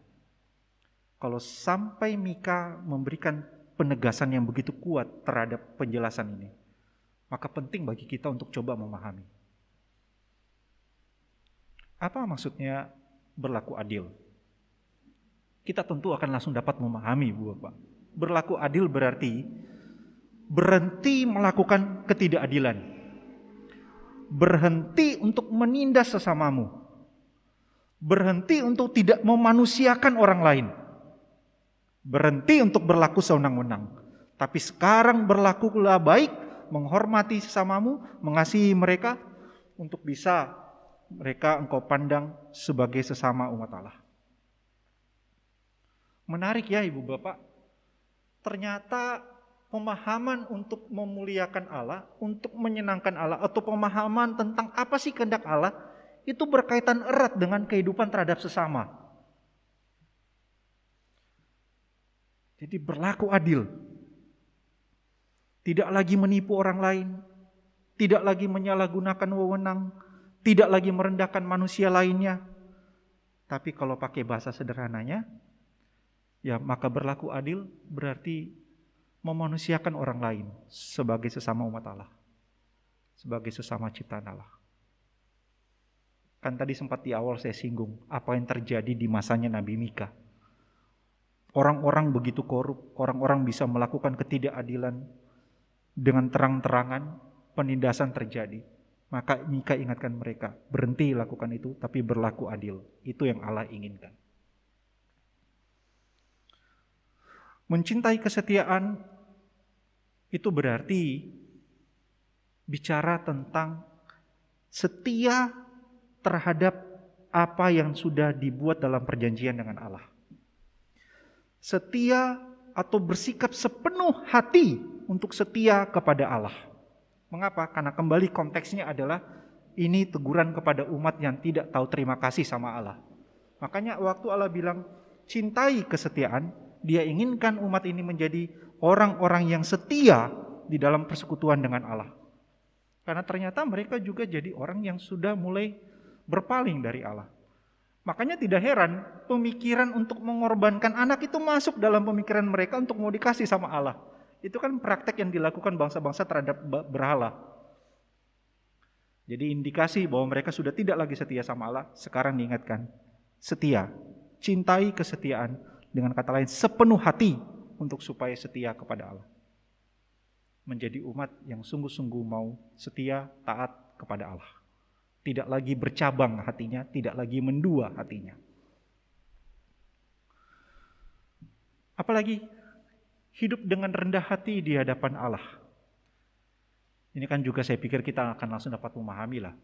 Kalau sampai Mika memberikan penegasan yang begitu kuat terhadap penjelasan ini, maka penting bagi kita untuk coba memahami. Apa maksudnya berlaku adil? Kita tentu akan langsung dapat memahami, Bu Bapak. Berlaku adil berarti berhenti melakukan ketidakadilan. Berhenti untuk menindas sesamamu. Berhenti untuk tidak memanusiakan orang lain. Berhenti untuk berlaku sewenang-wenang. Tapi sekarang berlakulah baik, menghormati sesamamu, mengasihi mereka, untuk bisa mereka engkau pandang sebagai sesama umat Allah. Menarik ya Ibu Bapak, ternyata pemahaman untuk memuliakan Allah, untuk menyenangkan Allah, atau pemahaman tentang apa sih kehendak Allah, itu berkaitan erat dengan kehidupan terhadap sesama. Jadi berlaku adil. Tidak lagi menipu orang lain, tidak lagi menyalahgunakan wewenang, tidak lagi merendahkan manusia lainnya. Tapi kalau pakai bahasa sederhananya, ya maka berlaku adil berarti memanusiakan orang lain sebagai sesama umat Allah, sebagai sesama ciptaan Allah. Kan tadi sempat di awal saya singgung apa yang terjadi di masanya Nabi Mika. Orang-orang begitu korup, orang-orang bisa melakukan ketidakadilan dengan terang-terangan, penindasan terjadi. Maka Mika ingatkan mereka, berhenti lakukan itu tapi berlaku adil. Itu yang Allah inginkan. Mencintai kesetiaan itu berarti bicara tentang setia terhadap apa yang sudah dibuat dalam perjanjian dengan Allah. Setia atau bersikap sepenuh hati untuk setia kepada Allah. Mengapa? Karena kembali konteksnya adalah ini teguran kepada umat yang tidak tahu terima kasih sama Allah. Makanya waktu Allah bilang cintai kesetiaan, Dia inginkan umat ini menjadi orang-orang yang setia di dalam persekutuan dengan Allah. Karena ternyata mereka juga jadi orang yang sudah mulai berpaling dari Allah. Makanya tidak heran pemikiran untuk mengorbankan anak itu masuk dalam pemikiran mereka untuk mau dikasih sama Allah. Itu kan praktek yang dilakukan bangsa-bangsa terhadap berhala. Jadi indikasi bahwa mereka sudah tidak lagi setia sama Allah. Sekarang diingatkan, setia, cintai kesetiaan, dengan kata lain sepenuh hati untuk supaya setia kepada Allah. Menjadi umat yang sungguh-sungguh mau setia, taat kepada Allah. Tidak lagi bercabang hatinya, tidak lagi mendua hatinya. Apalagi hidup dengan rendah hati di hadapan Allah. Ini kan juga saya pikir kita akan langsung dapat memahami lah.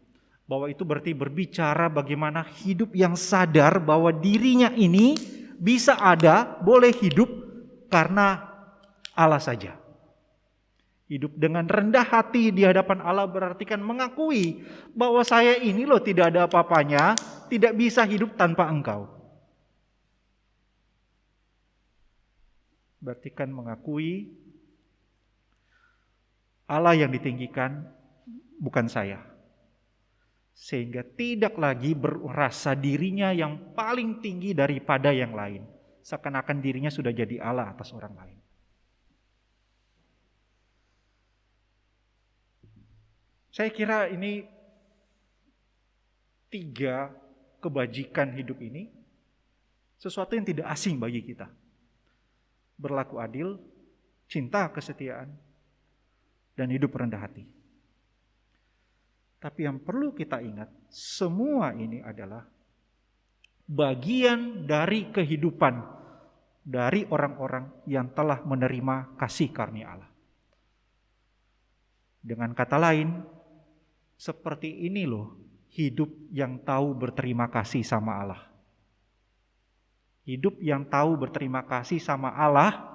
Bahwa itu berarti berbicara bagaimana hidup yang sadar bahwa dirinya ini bisa ada, boleh hidup karena Allah saja. Hidup dengan rendah hati di hadapan Allah berarti kan mengakui bahwa saya ini loh tidak ada apa-apanya, tidak bisa hidup tanpa Engkau. Berarti kan mengakui Allah yang ditinggikan, bukan saya. Sehingga tidak lagi merasa dirinya yang paling tinggi daripada yang lain. Seakan-akan dirinya sudah jadi Allah atas orang lain. Saya kira ini 3 kebajikan hidup ini sesuatu yang tidak asing bagi kita. Berlaku adil, cinta kesetiaan, dan hidup rendah hati. Tapi yang perlu kita ingat, semua ini adalah bagian dari kehidupan dari orang-orang yang telah menerima kasih karunia Allah. Dengan kata lain, seperti ini loh hidup yang tahu berterima kasih sama Allah. Hidup yang tahu berterima kasih sama Allah,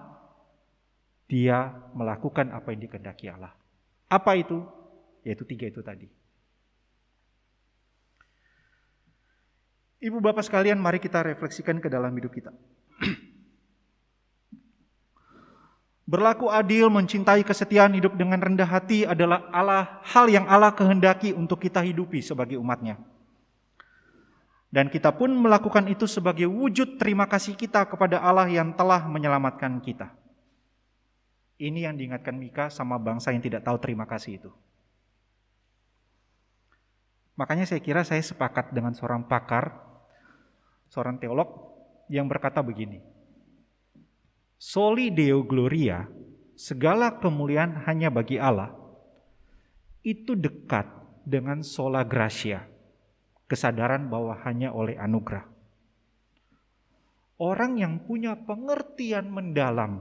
dia melakukan apa yang dikehendaki Allah. Apa itu? Yaitu 3 itu tadi. Ibu bapak sekalian, mari kita refleksikan ke dalam hidup kita. Berlaku adil, mencintai kesetiaan, hidup dengan rendah hati adalah hal yang Allah kehendaki untuk kita hidupi sebagai umat-Nya. Dan kita pun melakukan itu sebagai wujud terima kasih kita kepada Allah yang telah menyelamatkan kita. Ini yang diingatkan Mika sama bangsa yang tidak tahu terima kasih itu. Makanya saya kira saya sepakat dengan seorang pakar, seorang teolog yang berkata begini. Soli Deo Gloria, segala kemuliaan hanya bagi Allah, itu dekat dengan sola gratia, kesadaran bahwa hanya oleh anugerah. Orang yang punya pengertian mendalam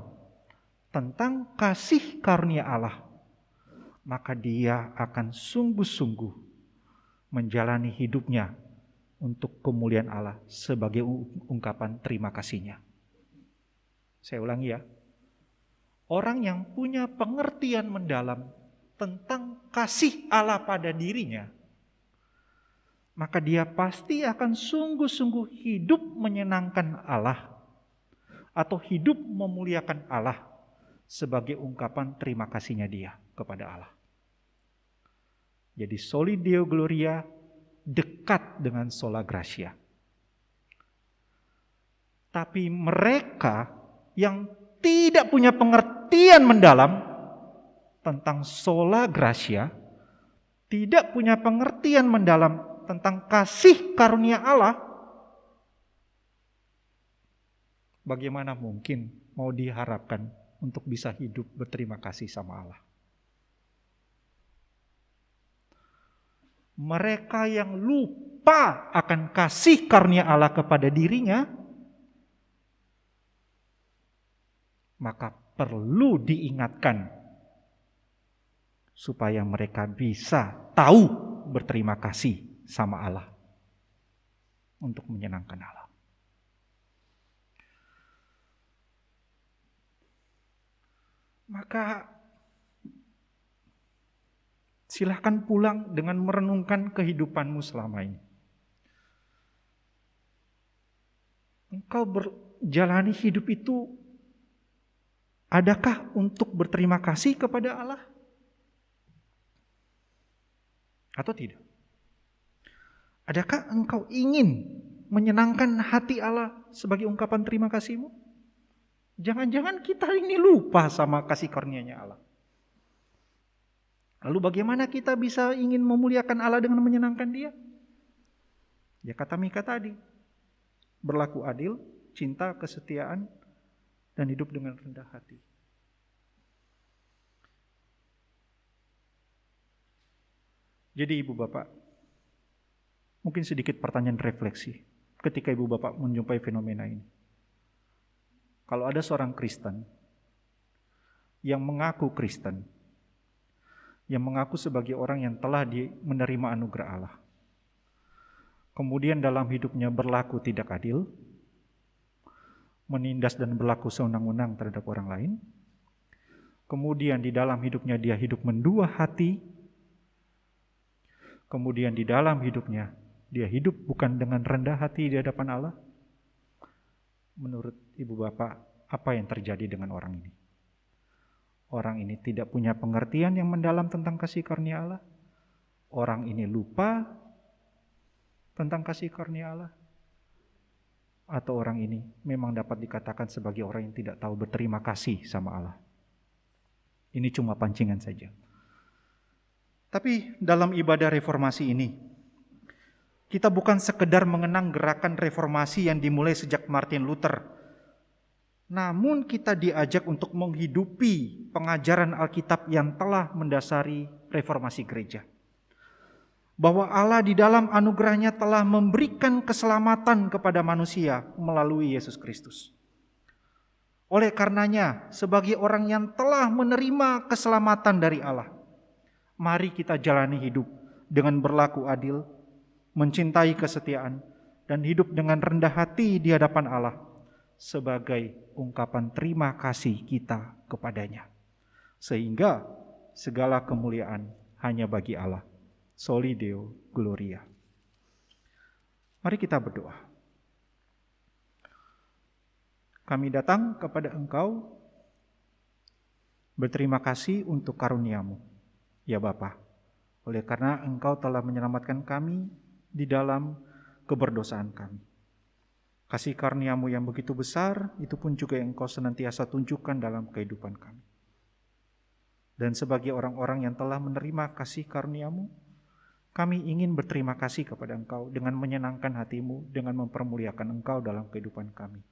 tentang kasih karunia Allah, maka dia akan sungguh-sungguh menjalani hidupnya untuk kemuliaan Allah sebagai ungkapan terima kasih-Nya. Saya ulangi ya. Orang yang punya pengertian mendalam tentang kasih Allah pada dirinya, maka dia pasti akan sungguh-sungguh hidup menyenangkan Allah atau hidup memuliakan Allah sebagai ungkapan terima kasih-Nya dia kepada Allah. Jadi soli Deo Gloria dekat dengan sola gratia. Tapi mereka yang tidak punya pengertian mendalam tentang sola gratia, tidak punya pengertian mendalam tentang kasih karunia Allah, bagaimana mungkin mau diharapkan untuk bisa hidup berterima kasih sama Allah? Mereka yang lupa akan kasih karunia Allah kepada dirinya, maka perlu diingatkan supaya mereka bisa tahu berterima kasih sama Allah untuk menyenangkan Allah. Maka silahkan pulang dengan merenungkan kehidupanmu selama ini. Engkau berjalani hidup itu, adakah untuk berterima kasih kepada Allah? Atau tidak? Adakah engkau ingin menyenangkan hati Allah sebagai ungkapan terima kasihmu? Jangan-jangan kita ini lupa sama kasih karunia-Nya Allah. Lalu bagaimana kita bisa ingin memuliakan Allah dengan menyenangkan Dia? Ya kata Mika tadi, berlaku adil, cinta, kesetiaan, dan hidup dengan rendah hati. Jadi ibu bapak, mungkin sedikit pertanyaan refleksi ketika ibu bapak menjumpai fenomena ini. Kalau ada seorang Kristen yang mengaku Kristen, yang mengaku sebagai orang yang telah menerima anugerah Allah, kemudian dalam hidupnya berlaku tidak adil, menindas dan berlaku sewenang-wenang terhadap orang lain, kemudian di dalam hidupnya dia hidup mendua hati, kemudian di dalam hidupnya dia hidup bukan dengan rendah hati di hadapan Allah. Menurut ibu bapak, apa yang terjadi dengan orang ini? Orang ini tidak punya pengertian yang mendalam tentang kasih karunia Allah. Orang ini lupa tentang kasih karunia Allah. Atau orang ini memang dapat dikatakan sebagai orang yang tidak tahu berterima kasih sama Allah. Ini cuma pancingan saja. Tapi dalam ibadah reformasi ini, Kita bukan sekedar mengenang gerakan reformasi yang dimulai sejak Martin Luther, namun kita diajak untuk menghidupi pengajaran Alkitab yang telah mendasari reformasi gereja. Bahwa Allah di dalam anugerahnya telah memberikan keselamatan kepada manusia melalui Yesus Kristus. Oleh karenanya, sebagai orang yang telah menerima keselamatan dari Allah, mari kita jalani hidup dengan berlaku adil, mencintai kesetiaan, dan hidup dengan rendah hati di hadapan Allah sebagai ungkapan terima kasih kita kepadanya. Sehingga segala kemuliaan hanya bagi Allah. Soli Deo Gloria. Mari kita berdoa. Kami datang kepada Engkau berterima kasih untuk karunia-Mu, ya Bapa. Oleh karena Engkau telah menyelamatkan kami di dalam keberdosaan kami. Kasih karunia-Mu yang begitu besar, itu pun juga yang Engkau senantiasa tunjukkan dalam kehidupan kami. Dan sebagai orang-orang yang telah menerima kasih karunia-Mu, kami ingin berterima kasih kepada Engkau dengan menyenangkan hati-Mu, dengan mempermuliakan Engkau dalam kehidupan kami.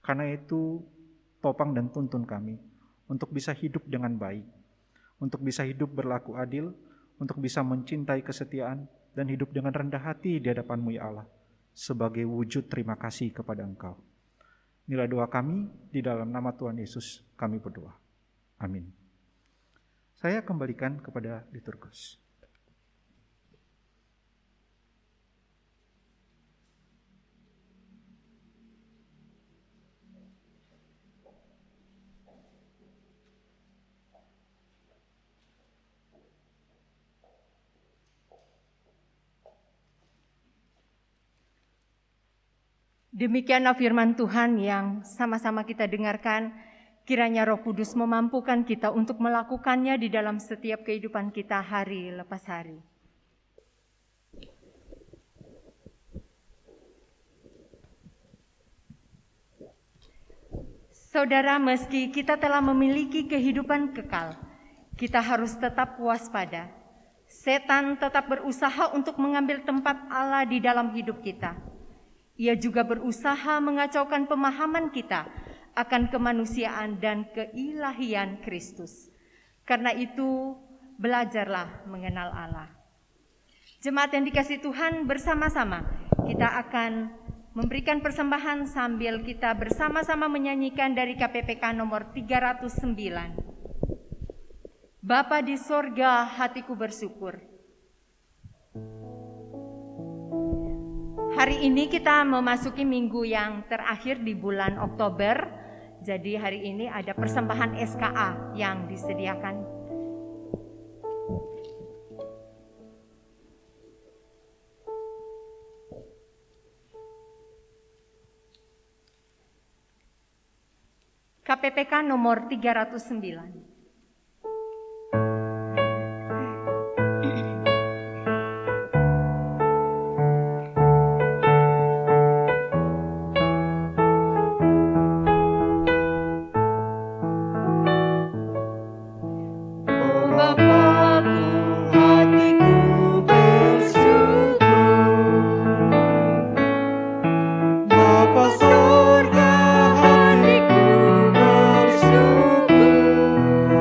Karena itu, topang dan tuntun kami untuk bisa hidup dengan baik, untuk bisa hidup berlaku adil, untuk bisa mencintai kesetiaan, dan hidup dengan rendah hati di hadapan-Mu ya Allah, sebagai wujud terima kasih kepada Engkau. Inilah doa kami, di dalam nama Tuhan Yesus kami berdoa. Amin. Saya kembalikan kepada liturgus. Demikianlah firman Tuhan yang sama-sama kita dengarkan. Kiranya Roh Kudus memampukan kita untuk melakukannya di dalam setiap kehidupan kita hari lepas hari. Saudara, meski kita telah memiliki kehidupan kekal, kita harus tetap waspada. Setan tetap berusaha untuk mengambil tempat Allah di dalam hidup kita. Ia juga berusaha mengacaukan pemahaman kita akan kemanusiaan dan keilahian Kristus. Karena itu, belajarlah mengenal Allah. Jemaat yang dikasihi Tuhan, bersama-sama kita akan memberikan persembahan sambil kita bersama-sama menyanyikan dari KPPK nomor 309. Bapa di sorga, hatiku bersyukur. Hari ini kita memasuki minggu yang terakhir di bulan Oktober. Jadi hari ini ada persembahan SKA yang disediakan. KPPK nomor 309. Bapa sorga, hatiku bersyukur.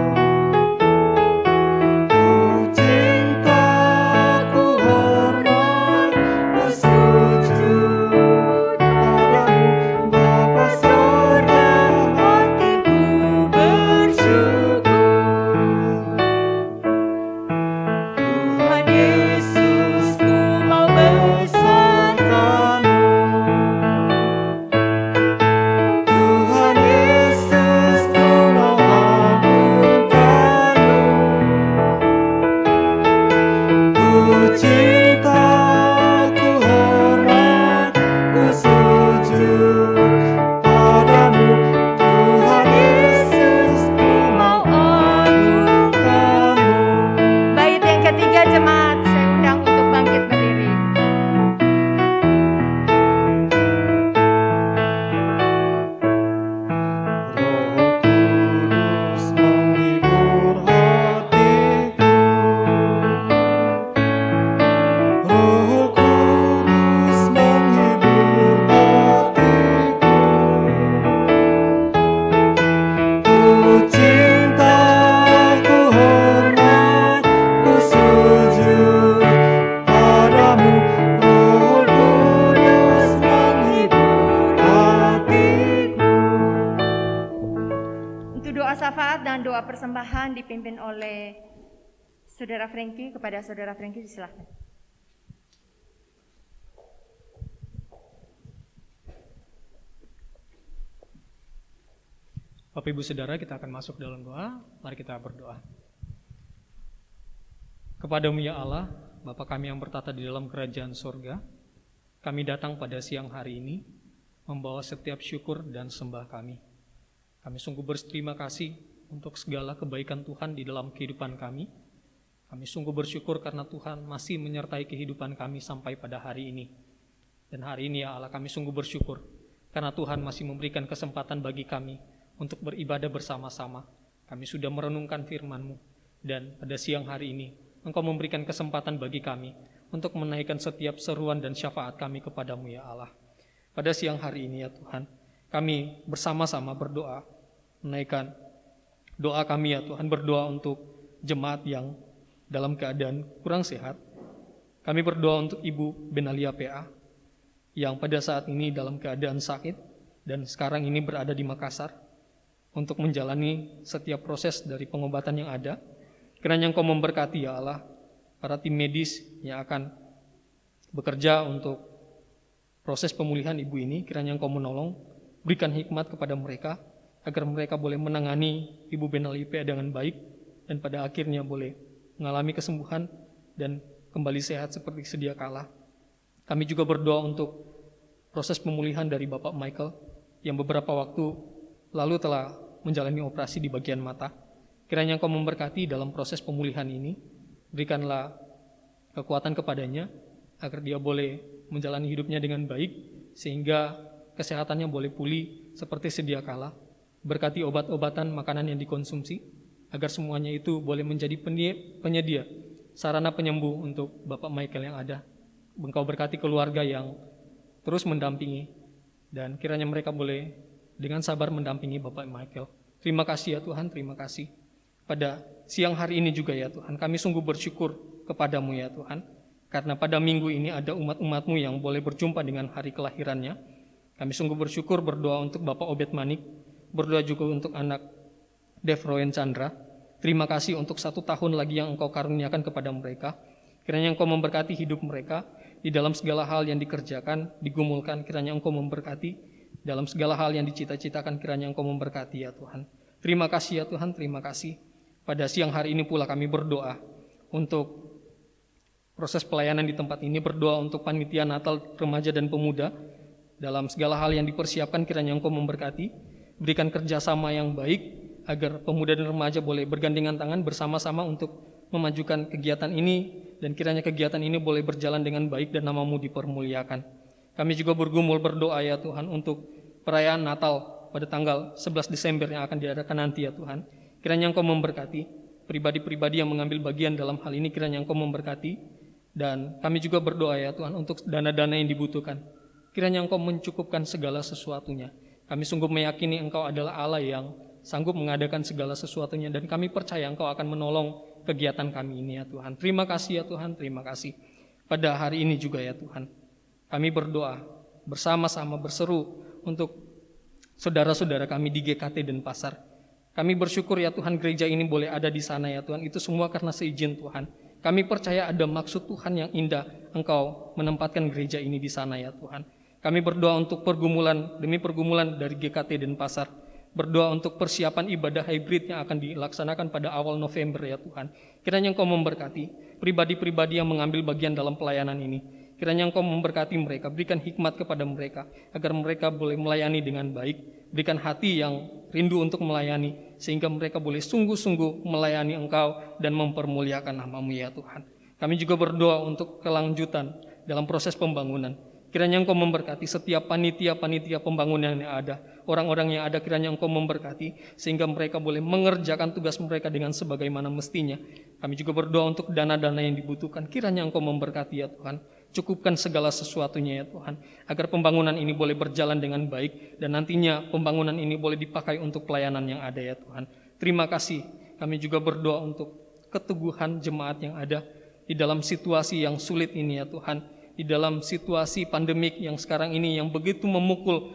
doa syafaat dan doa persembahan dipimpin oleh Saudara Frankie. Kepada Saudara Frankie silakan. Bapak Ibu Saudara, kita akan masuk dalam doa. Mari kita berdoa. Kepadamu ya Allah, Bapa kami yang bertata di dalam kerajaan sorga, kami datang pada siang hari ini membawa setiap syukur dan sembah kami. Kami sungguh berterima kasih untuk segala kebaikan Tuhan di dalam kehidupan kami. Kami sungguh bersyukur karena Tuhan masih menyertai kehidupan kami sampai pada hari ini. Dan hari ini ya Allah, kami sungguh bersyukur karena Tuhan masih memberikan kesempatan bagi kami untuk beribadah bersama-sama. Kami sudah merenungkan firman-Mu, dan pada siang hari ini Engkau memberikan kesempatan bagi kami untuk menaikkan setiap seruan dan syafaat kami kepadamu ya Allah. Pada siang hari ini ya Tuhan, kami bersama-sama berdoa, menaikkan doa kami ya Tuhan, berdoa untuk jemaat yang dalam keadaan kurang sehat. Kami berdoa untuk Ibu Benalia PA yang pada saat ini dalam keadaan sakit dan sekarang ini berada di Makassar untuk menjalani setiap proses dari pengobatan yang ada. Kiranya Engkau memberkati ya Allah para tim medis yang akan bekerja untuk proses pemulihan ibu ini. Kiranya Engkau menolong, berikan hikmat kepada mereka agar mereka boleh menangani Ibu Benalipe dengan baik dan pada akhirnya boleh mengalami kesembuhan dan kembali sehat seperti sedia kala. Kami juga berdoa untuk proses pemulihan dari Bapak Michael yang beberapa waktu lalu telah menjalani operasi di bagian mata. Kiranya Engkau memberkati dalam proses pemulihan ini. Berikanlah kekuatan kepadanya agar dia boleh menjalani hidupnya dengan baik sehingga kesehatannya boleh pulih seperti sedia kala. Berkati obat-obatan, makanan yang dikonsumsi agar semuanya itu boleh menjadi penyedia sarana penyembuh untuk Bapak Michael yang ada. Engkau berkati keluarga yang terus mendampingi dan kiranya mereka boleh dengan sabar mendampingi Bapak Michael. Terima kasih ya Tuhan, terima kasih. Pada siang hari ini juga ya Tuhan, kami sungguh bersyukur kepadamu ya Tuhan. Karena pada minggu ini ada umat-umatmu yang boleh berjumpa dengan hari kelahirannya. Kami sungguh bersyukur, berdoa untuk Bapak Obed Manik, berdoa juga untuk anak Dev Royen Chandra. Terima kasih untuk 1 tahun lagi yang Engkau karuniakan kepada mereka. Kiranya Engkau memberkati hidup mereka di dalam segala hal yang dikerjakan, digumulkan. Kiranya Engkau memberkati dalam segala hal yang dicita-citakan, kiranya Engkau memberkati ya Tuhan. Terima kasih ya Tuhan, terima kasih. Pada siang hari ini pula kami berdoa untuk proses pelayanan di tempat ini, berdoa untuk panitia Natal remaja dan pemuda. Dalam segala hal yang dipersiapkan, kiranya Engkau memberkati. Berikan kerjasama yang baik agar pemuda dan remaja boleh bergandengan tangan bersama-sama untuk memajukan kegiatan ini. Dan kiranya kegiatan ini boleh berjalan dengan baik dan nama-Mu dipermuliakan. Kami juga bergumul berdoa ya Tuhan untuk perayaan Natal pada tanggal 11 Desember yang akan diadakan nanti ya Tuhan. Kiranya Engkau memberkati pribadi-pribadi yang mengambil bagian dalam hal ini, kiranya Engkau memberkati. Dan kami juga berdoa ya Tuhan untuk dana-dana yang dibutuhkan. Kiranya Engkau mencukupkan segala sesuatunya. Kami sungguh meyakini Engkau adalah Allah yang sanggup mengadakan segala sesuatunya dan kami percaya Engkau akan menolong kegiatan kami ini ya Tuhan. Terima kasih ya Tuhan, terima kasih. Pada hari ini juga ya Tuhan, kami berdoa bersama-sama berseru untuk saudara-saudara kami di GKT dan Pasar. Kami bersyukur ya Tuhan gereja ini boleh ada di sana ya Tuhan. Itu semua karena seizin Tuhan. Kami percaya ada maksud Tuhan yang indah Engkau menempatkan gereja ini di sana ya Tuhan. Kami berdoa untuk pergumulan demi pergumulan dari GKT dan Pasar. Berdoa untuk persiapan ibadah hybrid yang akan dilaksanakan pada awal November ya Tuhan. Kiranya Engkau memberkati pribadi-pribadi yang mengambil bagian dalam pelayanan ini. Kiranya Engkau memberkati mereka, berikan hikmat kepada mereka, agar mereka boleh melayani dengan baik. Berikan hati yang rindu untuk melayani, sehingga mereka boleh sungguh-sungguh melayani Engkau dan mempermuliakan nama-Mu ya Tuhan. Kami juga berdoa untuk kelanjutan dalam proses pembangunan. Kiranya Engkau memberkati setiap panitia-panitia pembangunan yang ada. Orang-orang yang ada kiranya Engkau memberkati, sehingga mereka boleh mengerjakan tugas mereka dengan sebagaimana mestinya. Kami juga berdoa untuk dana-dana yang dibutuhkan. Kiranya Engkau memberkati ya Tuhan. Cukupkan segala sesuatunya ya Tuhan, agar pembangunan ini boleh berjalan dengan baik dan nantinya pembangunan ini boleh dipakai untuk pelayanan yang ada ya Tuhan. Terima kasih. Kami juga berdoa untuk keteguhan jemaat yang ada di dalam situasi yang sulit ini ya Tuhan, di dalam situasi pandemik yang sekarang ini yang begitu memukul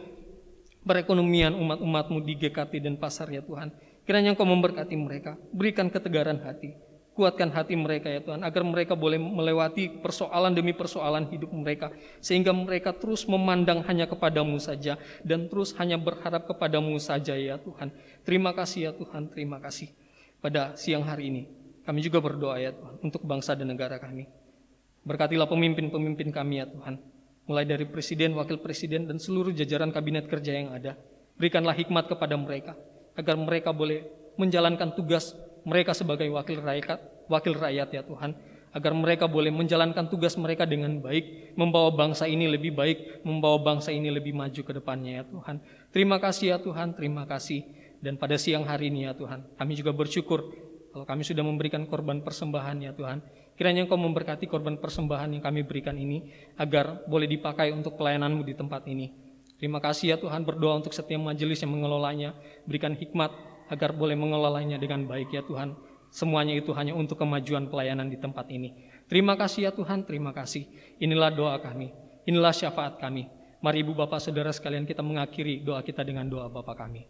perekonomian umat-umat-Mu di GKT dan pasar ya Tuhan. Kiranya Engkau memberkati mereka, berikan ketegaran hati, kuatkan hati mereka ya Tuhan, agar mereka boleh melewati persoalan demi persoalan hidup mereka, sehingga mereka terus memandang hanya kepada-Mu saja, dan terus hanya berharap kepada-Mu saja ya Tuhan. Terima kasih ya Tuhan, terima kasih. Pada siang hari ini, kami juga berdoa ya Tuhan, untuk bangsa dan negara kami. Berkatilah pemimpin-pemimpin kami ya Tuhan, mulai dari presiden, wakil presiden, dan seluruh jajaran kabinet kerja yang ada. Berikanlah hikmat kepada mereka, agar mereka boleh menjalankan tugas mereka sebagai wakil rakyat ya Tuhan, agar mereka boleh menjalankan tugas mereka dengan baik, membawa bangsa ini lebih baik, membawa bangsa ini lebih maju ke depannya ya Tuhan. Terima kasih ya Tuhan, terima kasih. Dan pada siang hari ini ya Tuhan, kami juga bersyukur kalau kami sudah memberikan korban persembahan ya Tuhan. Kiranya Engkau memberkati korban persembahan yang kami berikan ini, agar boleh dipakai untuk pelayanan-Mu di tempat ini. Terima kasih ya Tuhan, berdoa untuk setiap majelis yang mengelolanya, berikan hikmat agar boleh mengelolanya dengan baik ya Tuhan. Semuanya itu hanya untuk kemajuan pelayanan di tempat ini. Terima kasih ya Tuhan, terima kasih. Inilah doa kami, inilah syafaat kami. Mari Ibu Bapak Saudara sekalian kita mengakhiri doa kita dengan doa Bapa kami.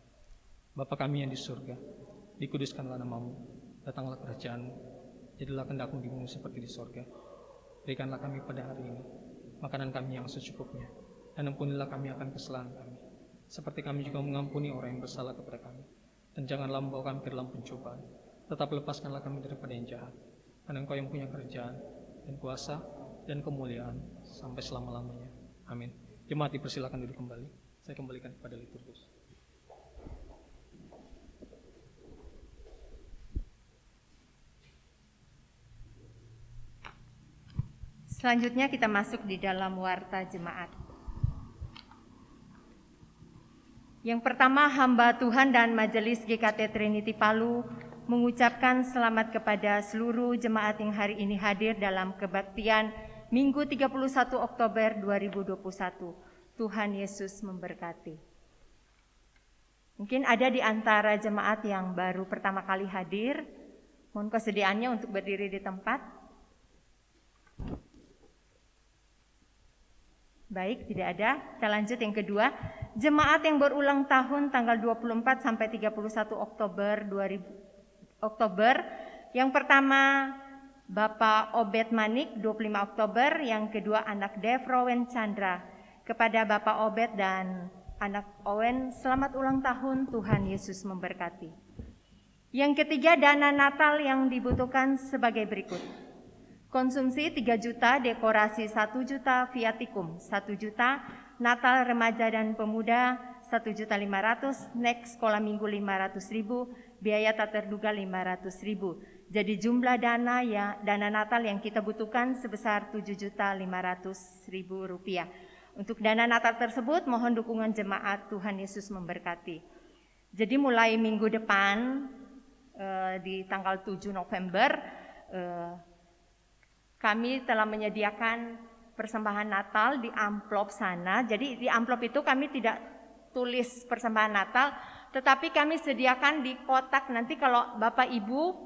Bapa kami yang di surga, dikuduskanlah nama-Mu, datanglah kerajaan-Mu, jadilah kehendak-Mu di bumi seperti di surga. Berikanlah kami pada hari ini makanan kami yang secukupnya, dan ampunilah kami akan kesalahan kami, seperti kami juga mengampuni orang yang bersalah kepada kami. Dan janganlah membawa kami ke dalam pencobaan, tetap lepaskanlah kami daripada yang jahat. Karena Engkau yang punya kerajaan, dan kuasa, dan kemuliaan, sampai selama-lamanya. Amin. Jemaat dipersilakan duduk kembali. Saya kembalikan kepada liturgus. Selanjutnya kita masuk di dalam warta jemaat. Yang pertama, hamba Tuhan dan Majelis GKT Trinity Palu mengucapkan selamat kepada seluruh jemaat yang hari ini hadir dalam kebaktian Minggu 31 Oktober 2021. Tuhan Yesus memberkati. Mungkin ada di antara jemaat yang baru pertama kali hadir. Mohon kesediaannya untuk berdiri di tempat. Baik, tidak ada. Kita lanjut yang kedua. Jemaat yang berulang tahun tanggal 24 sampai 31 Oktober. Yang pertama Bapak Obed Manik 25 Oktober, yang kedua anak Dev Rowen Chandra. Kepada Bapak Obed dan anak Owen, selamat ulang tahun, Tuhan Yesus memberkati. Yang ketiga, dana Natal yang dibutuhkan sebagai berikut. Konsumsi 3 juta, dekorasi 1 juta, viatikum 1 juta, Natal remaja dan pemuda 1.500.000, next sekolah minggu 500.000, biaya tak terduga 500.000. Jadi jumlah dana Natal yang kita butuhkan sebesar 7.500.000 rupiah. Untuk dana Natal tersebut mohon dukungan jemaat. Tuhan Yesus memberkati. Jadi mulai minggu depan di tanggal 7 November kami telah menyediakan persembahan Natal di amplop sana. Jadi di amplop itu kami tidak tulis persembahan Natal, tetapi kami sediakan di kotak. Nanti kalau Bapak Ibu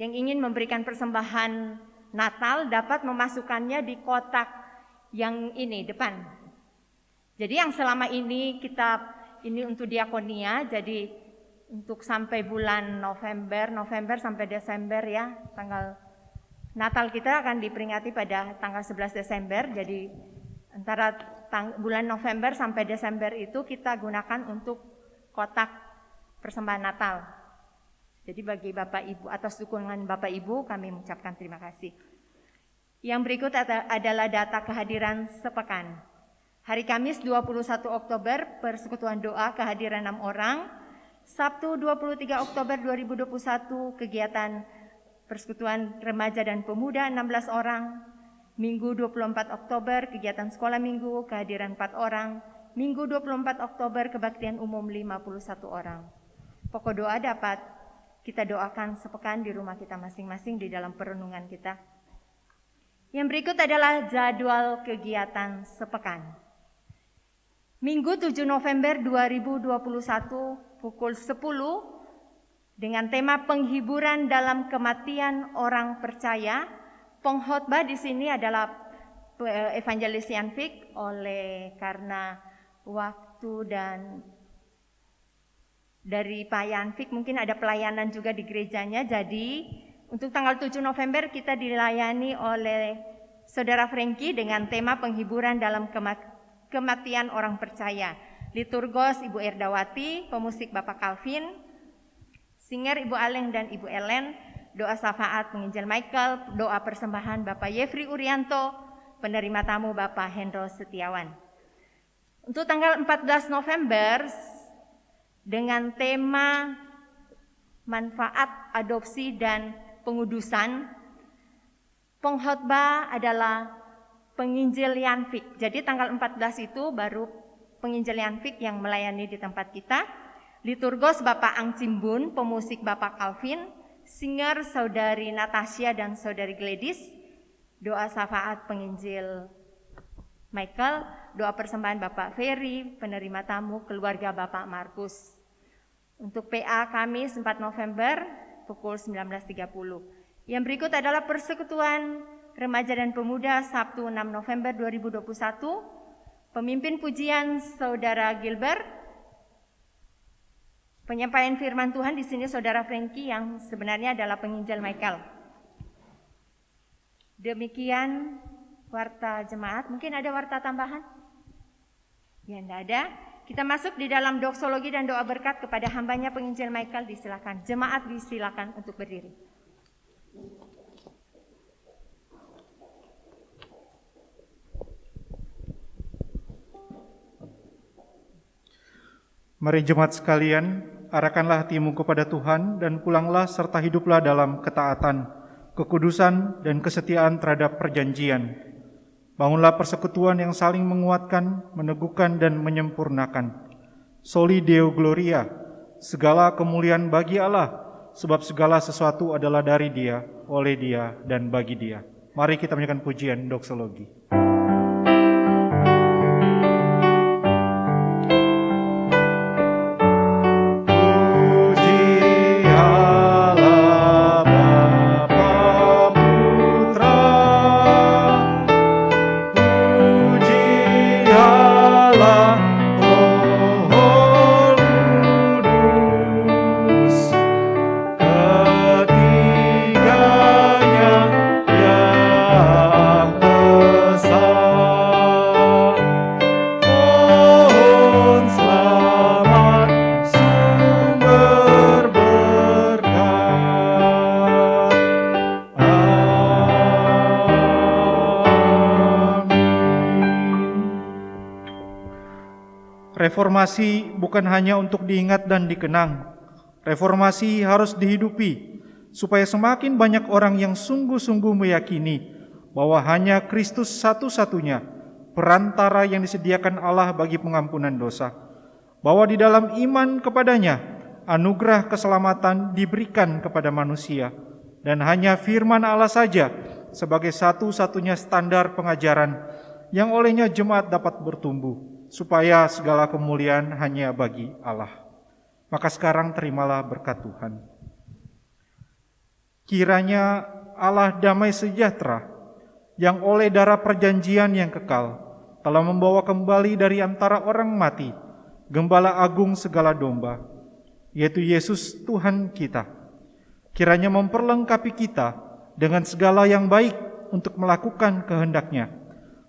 yang ingin memberikan persembahan Natal dapat memasukkannya di kotak yang ini depan. Jadi yang selama ini ini untuk diakonia, jadi untuk sampai bulan November sampai Desember ya, tanggal Natal kita akan diperingati pada tanggal 11 Desember. Jadi antara bulan November sampai Desember itu kita gunakan untuk kotak persembahan Natal. Jadi bagi Bapak Ibu, atas dukungan Bapak Ibu kami mengucapkan terima kasih. Yang berikut adalah data kehadiran sepekan. Hari Kamis 21 Oktober persekutuan doa kehadiran 6 orang. Sabtu 23 Oktober 2021 kegiatan persekutuan remaja dan pemuda 16 orang. Minggu 24 Oktober kegiatan sekolah minggu kehadiran 4 orang. Minggu 24 Oktober kebaktian umum 51 orang. Pokok doa dapat kita doakan sepekan di rumah kita masing-masing di dalam perenungan kita. Yang berikut adalah jadwal kegiatan sepekan. Minggu 7 November 2021 pukul 10 dengan tema penghiburan dalam kematian orang percaya. Pengkhotbah di sini adalah Evangelis Yanfik karena waktu waktu dan dari Pak Yanfik mungkin ada pelayanan juga di gerejanya. Jadi untuk tanggal 7 November kita dilayani oleh Saudara Frankie dengan tema penghiburan dalam kematian orang percaya. Liturgos Ibu Erdawati, pemusik Bapak Calvin, singer Ibu Aleng dan Ibu Ellen, doa syafaat penginjil Michael, doa persembahan Bapak Yefri Urianto, penerima tamu Bapak Hendro Setiawan. Untuk tanggal 14 November dengan tema manfaat adopsi dan pengudusan, pengkhotbah adalah penginjil Yanfik. Jadi tanggal 14 itu baru penginjil Yanfik yang melayani di tempat kita. Liturgos Bapak Ang Cimbun, pemusik Bapak Calvin, singer Saudari Natasha dan Saudari Gladys, doa syafaat penginjil Michael, doa persembahan Bapak Ferry, penerima tamu keluarga Bapak Markus. Untuk PA Kamis 4 November pukul 19.30. Yang berikut adalah persekutuan remaja dan pemuda Sabtu 6 November 2021. Pemimpin pujian Saudara Gilbert. Penyampaian firman Tuhan di sini Saudara Frankie yang sebenarnya adalah penginjil Michael. Demikian warta jemaat. Mungkin ada warta tambahan? Ya, tidak ada. Kita masuk di dalam doksologi dan doa berkat kepada hambanya penginjil Michael. Disilakan. Jemaat disilakan untuk berdiri. Mari jemaat sekalian, arahkanlah hatimu kepada Tuhan dan pulanglah serta hiduplah dalam ketaatan, kekudusan dan kesetiaan terhadap perjanjian. Bangunlah persekutuan yang saling menguatkan, meneguhkan dan menyempurnakan. Soli Deo Gloria, segala kemuliaan bagi Allah, sebab segala sesuatu adalah dari Dia, oleh Dia, dan bagi Dia. Mari kita menyanyikan pujian doksologi. Reformasi bukan hanya untuk diingat dan dikenang. Reformasi harus dihidupi, supaya semakin banyak orang yang sungguh-sungguh meyakini bahwa hanya Kristus satu-satunya perantara yang disediakan Allah bagi pengampunan dosa. Bahwa di dalam iman kepadanya, anugerah keselamatan diberikan kepada manusia. Dan hanya firman Allah saja sebagai satu-satunya standar pengajaran yang olehnya jemaat dapat bertumbuh, supaya segala kemuliaan hanya bagi Allah. Maka sekarang terimalah berkat Tuhan. Kiranya Allah damai sejahtera yang oleh darah perjanjian yang kekal telah membawa kembali dari antara orang mati Gembala Agung segala domba, yaitu Yesus Tuhan kita. Kiranya memperlengkapi kita dengan segala yang baik untuk melakukan kehendak-Nya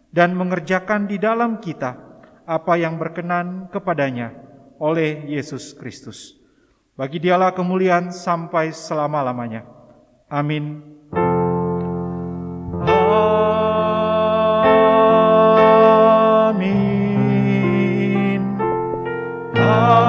dan mengerjakan di dalam kita apa yang berkenan kepadanya oleh Yesus Kristus. Bagi Dialah kemuliaan sampai selama-lamanya. Amin. Amin. Amin.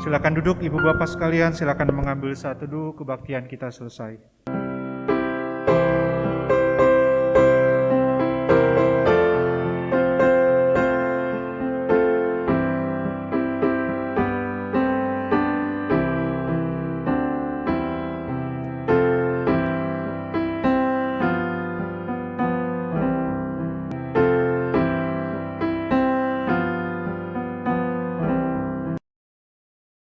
Silakan duduk Ibu Bapak sekalian, silakan mengambil saat teduh, kebaktian kita selesai.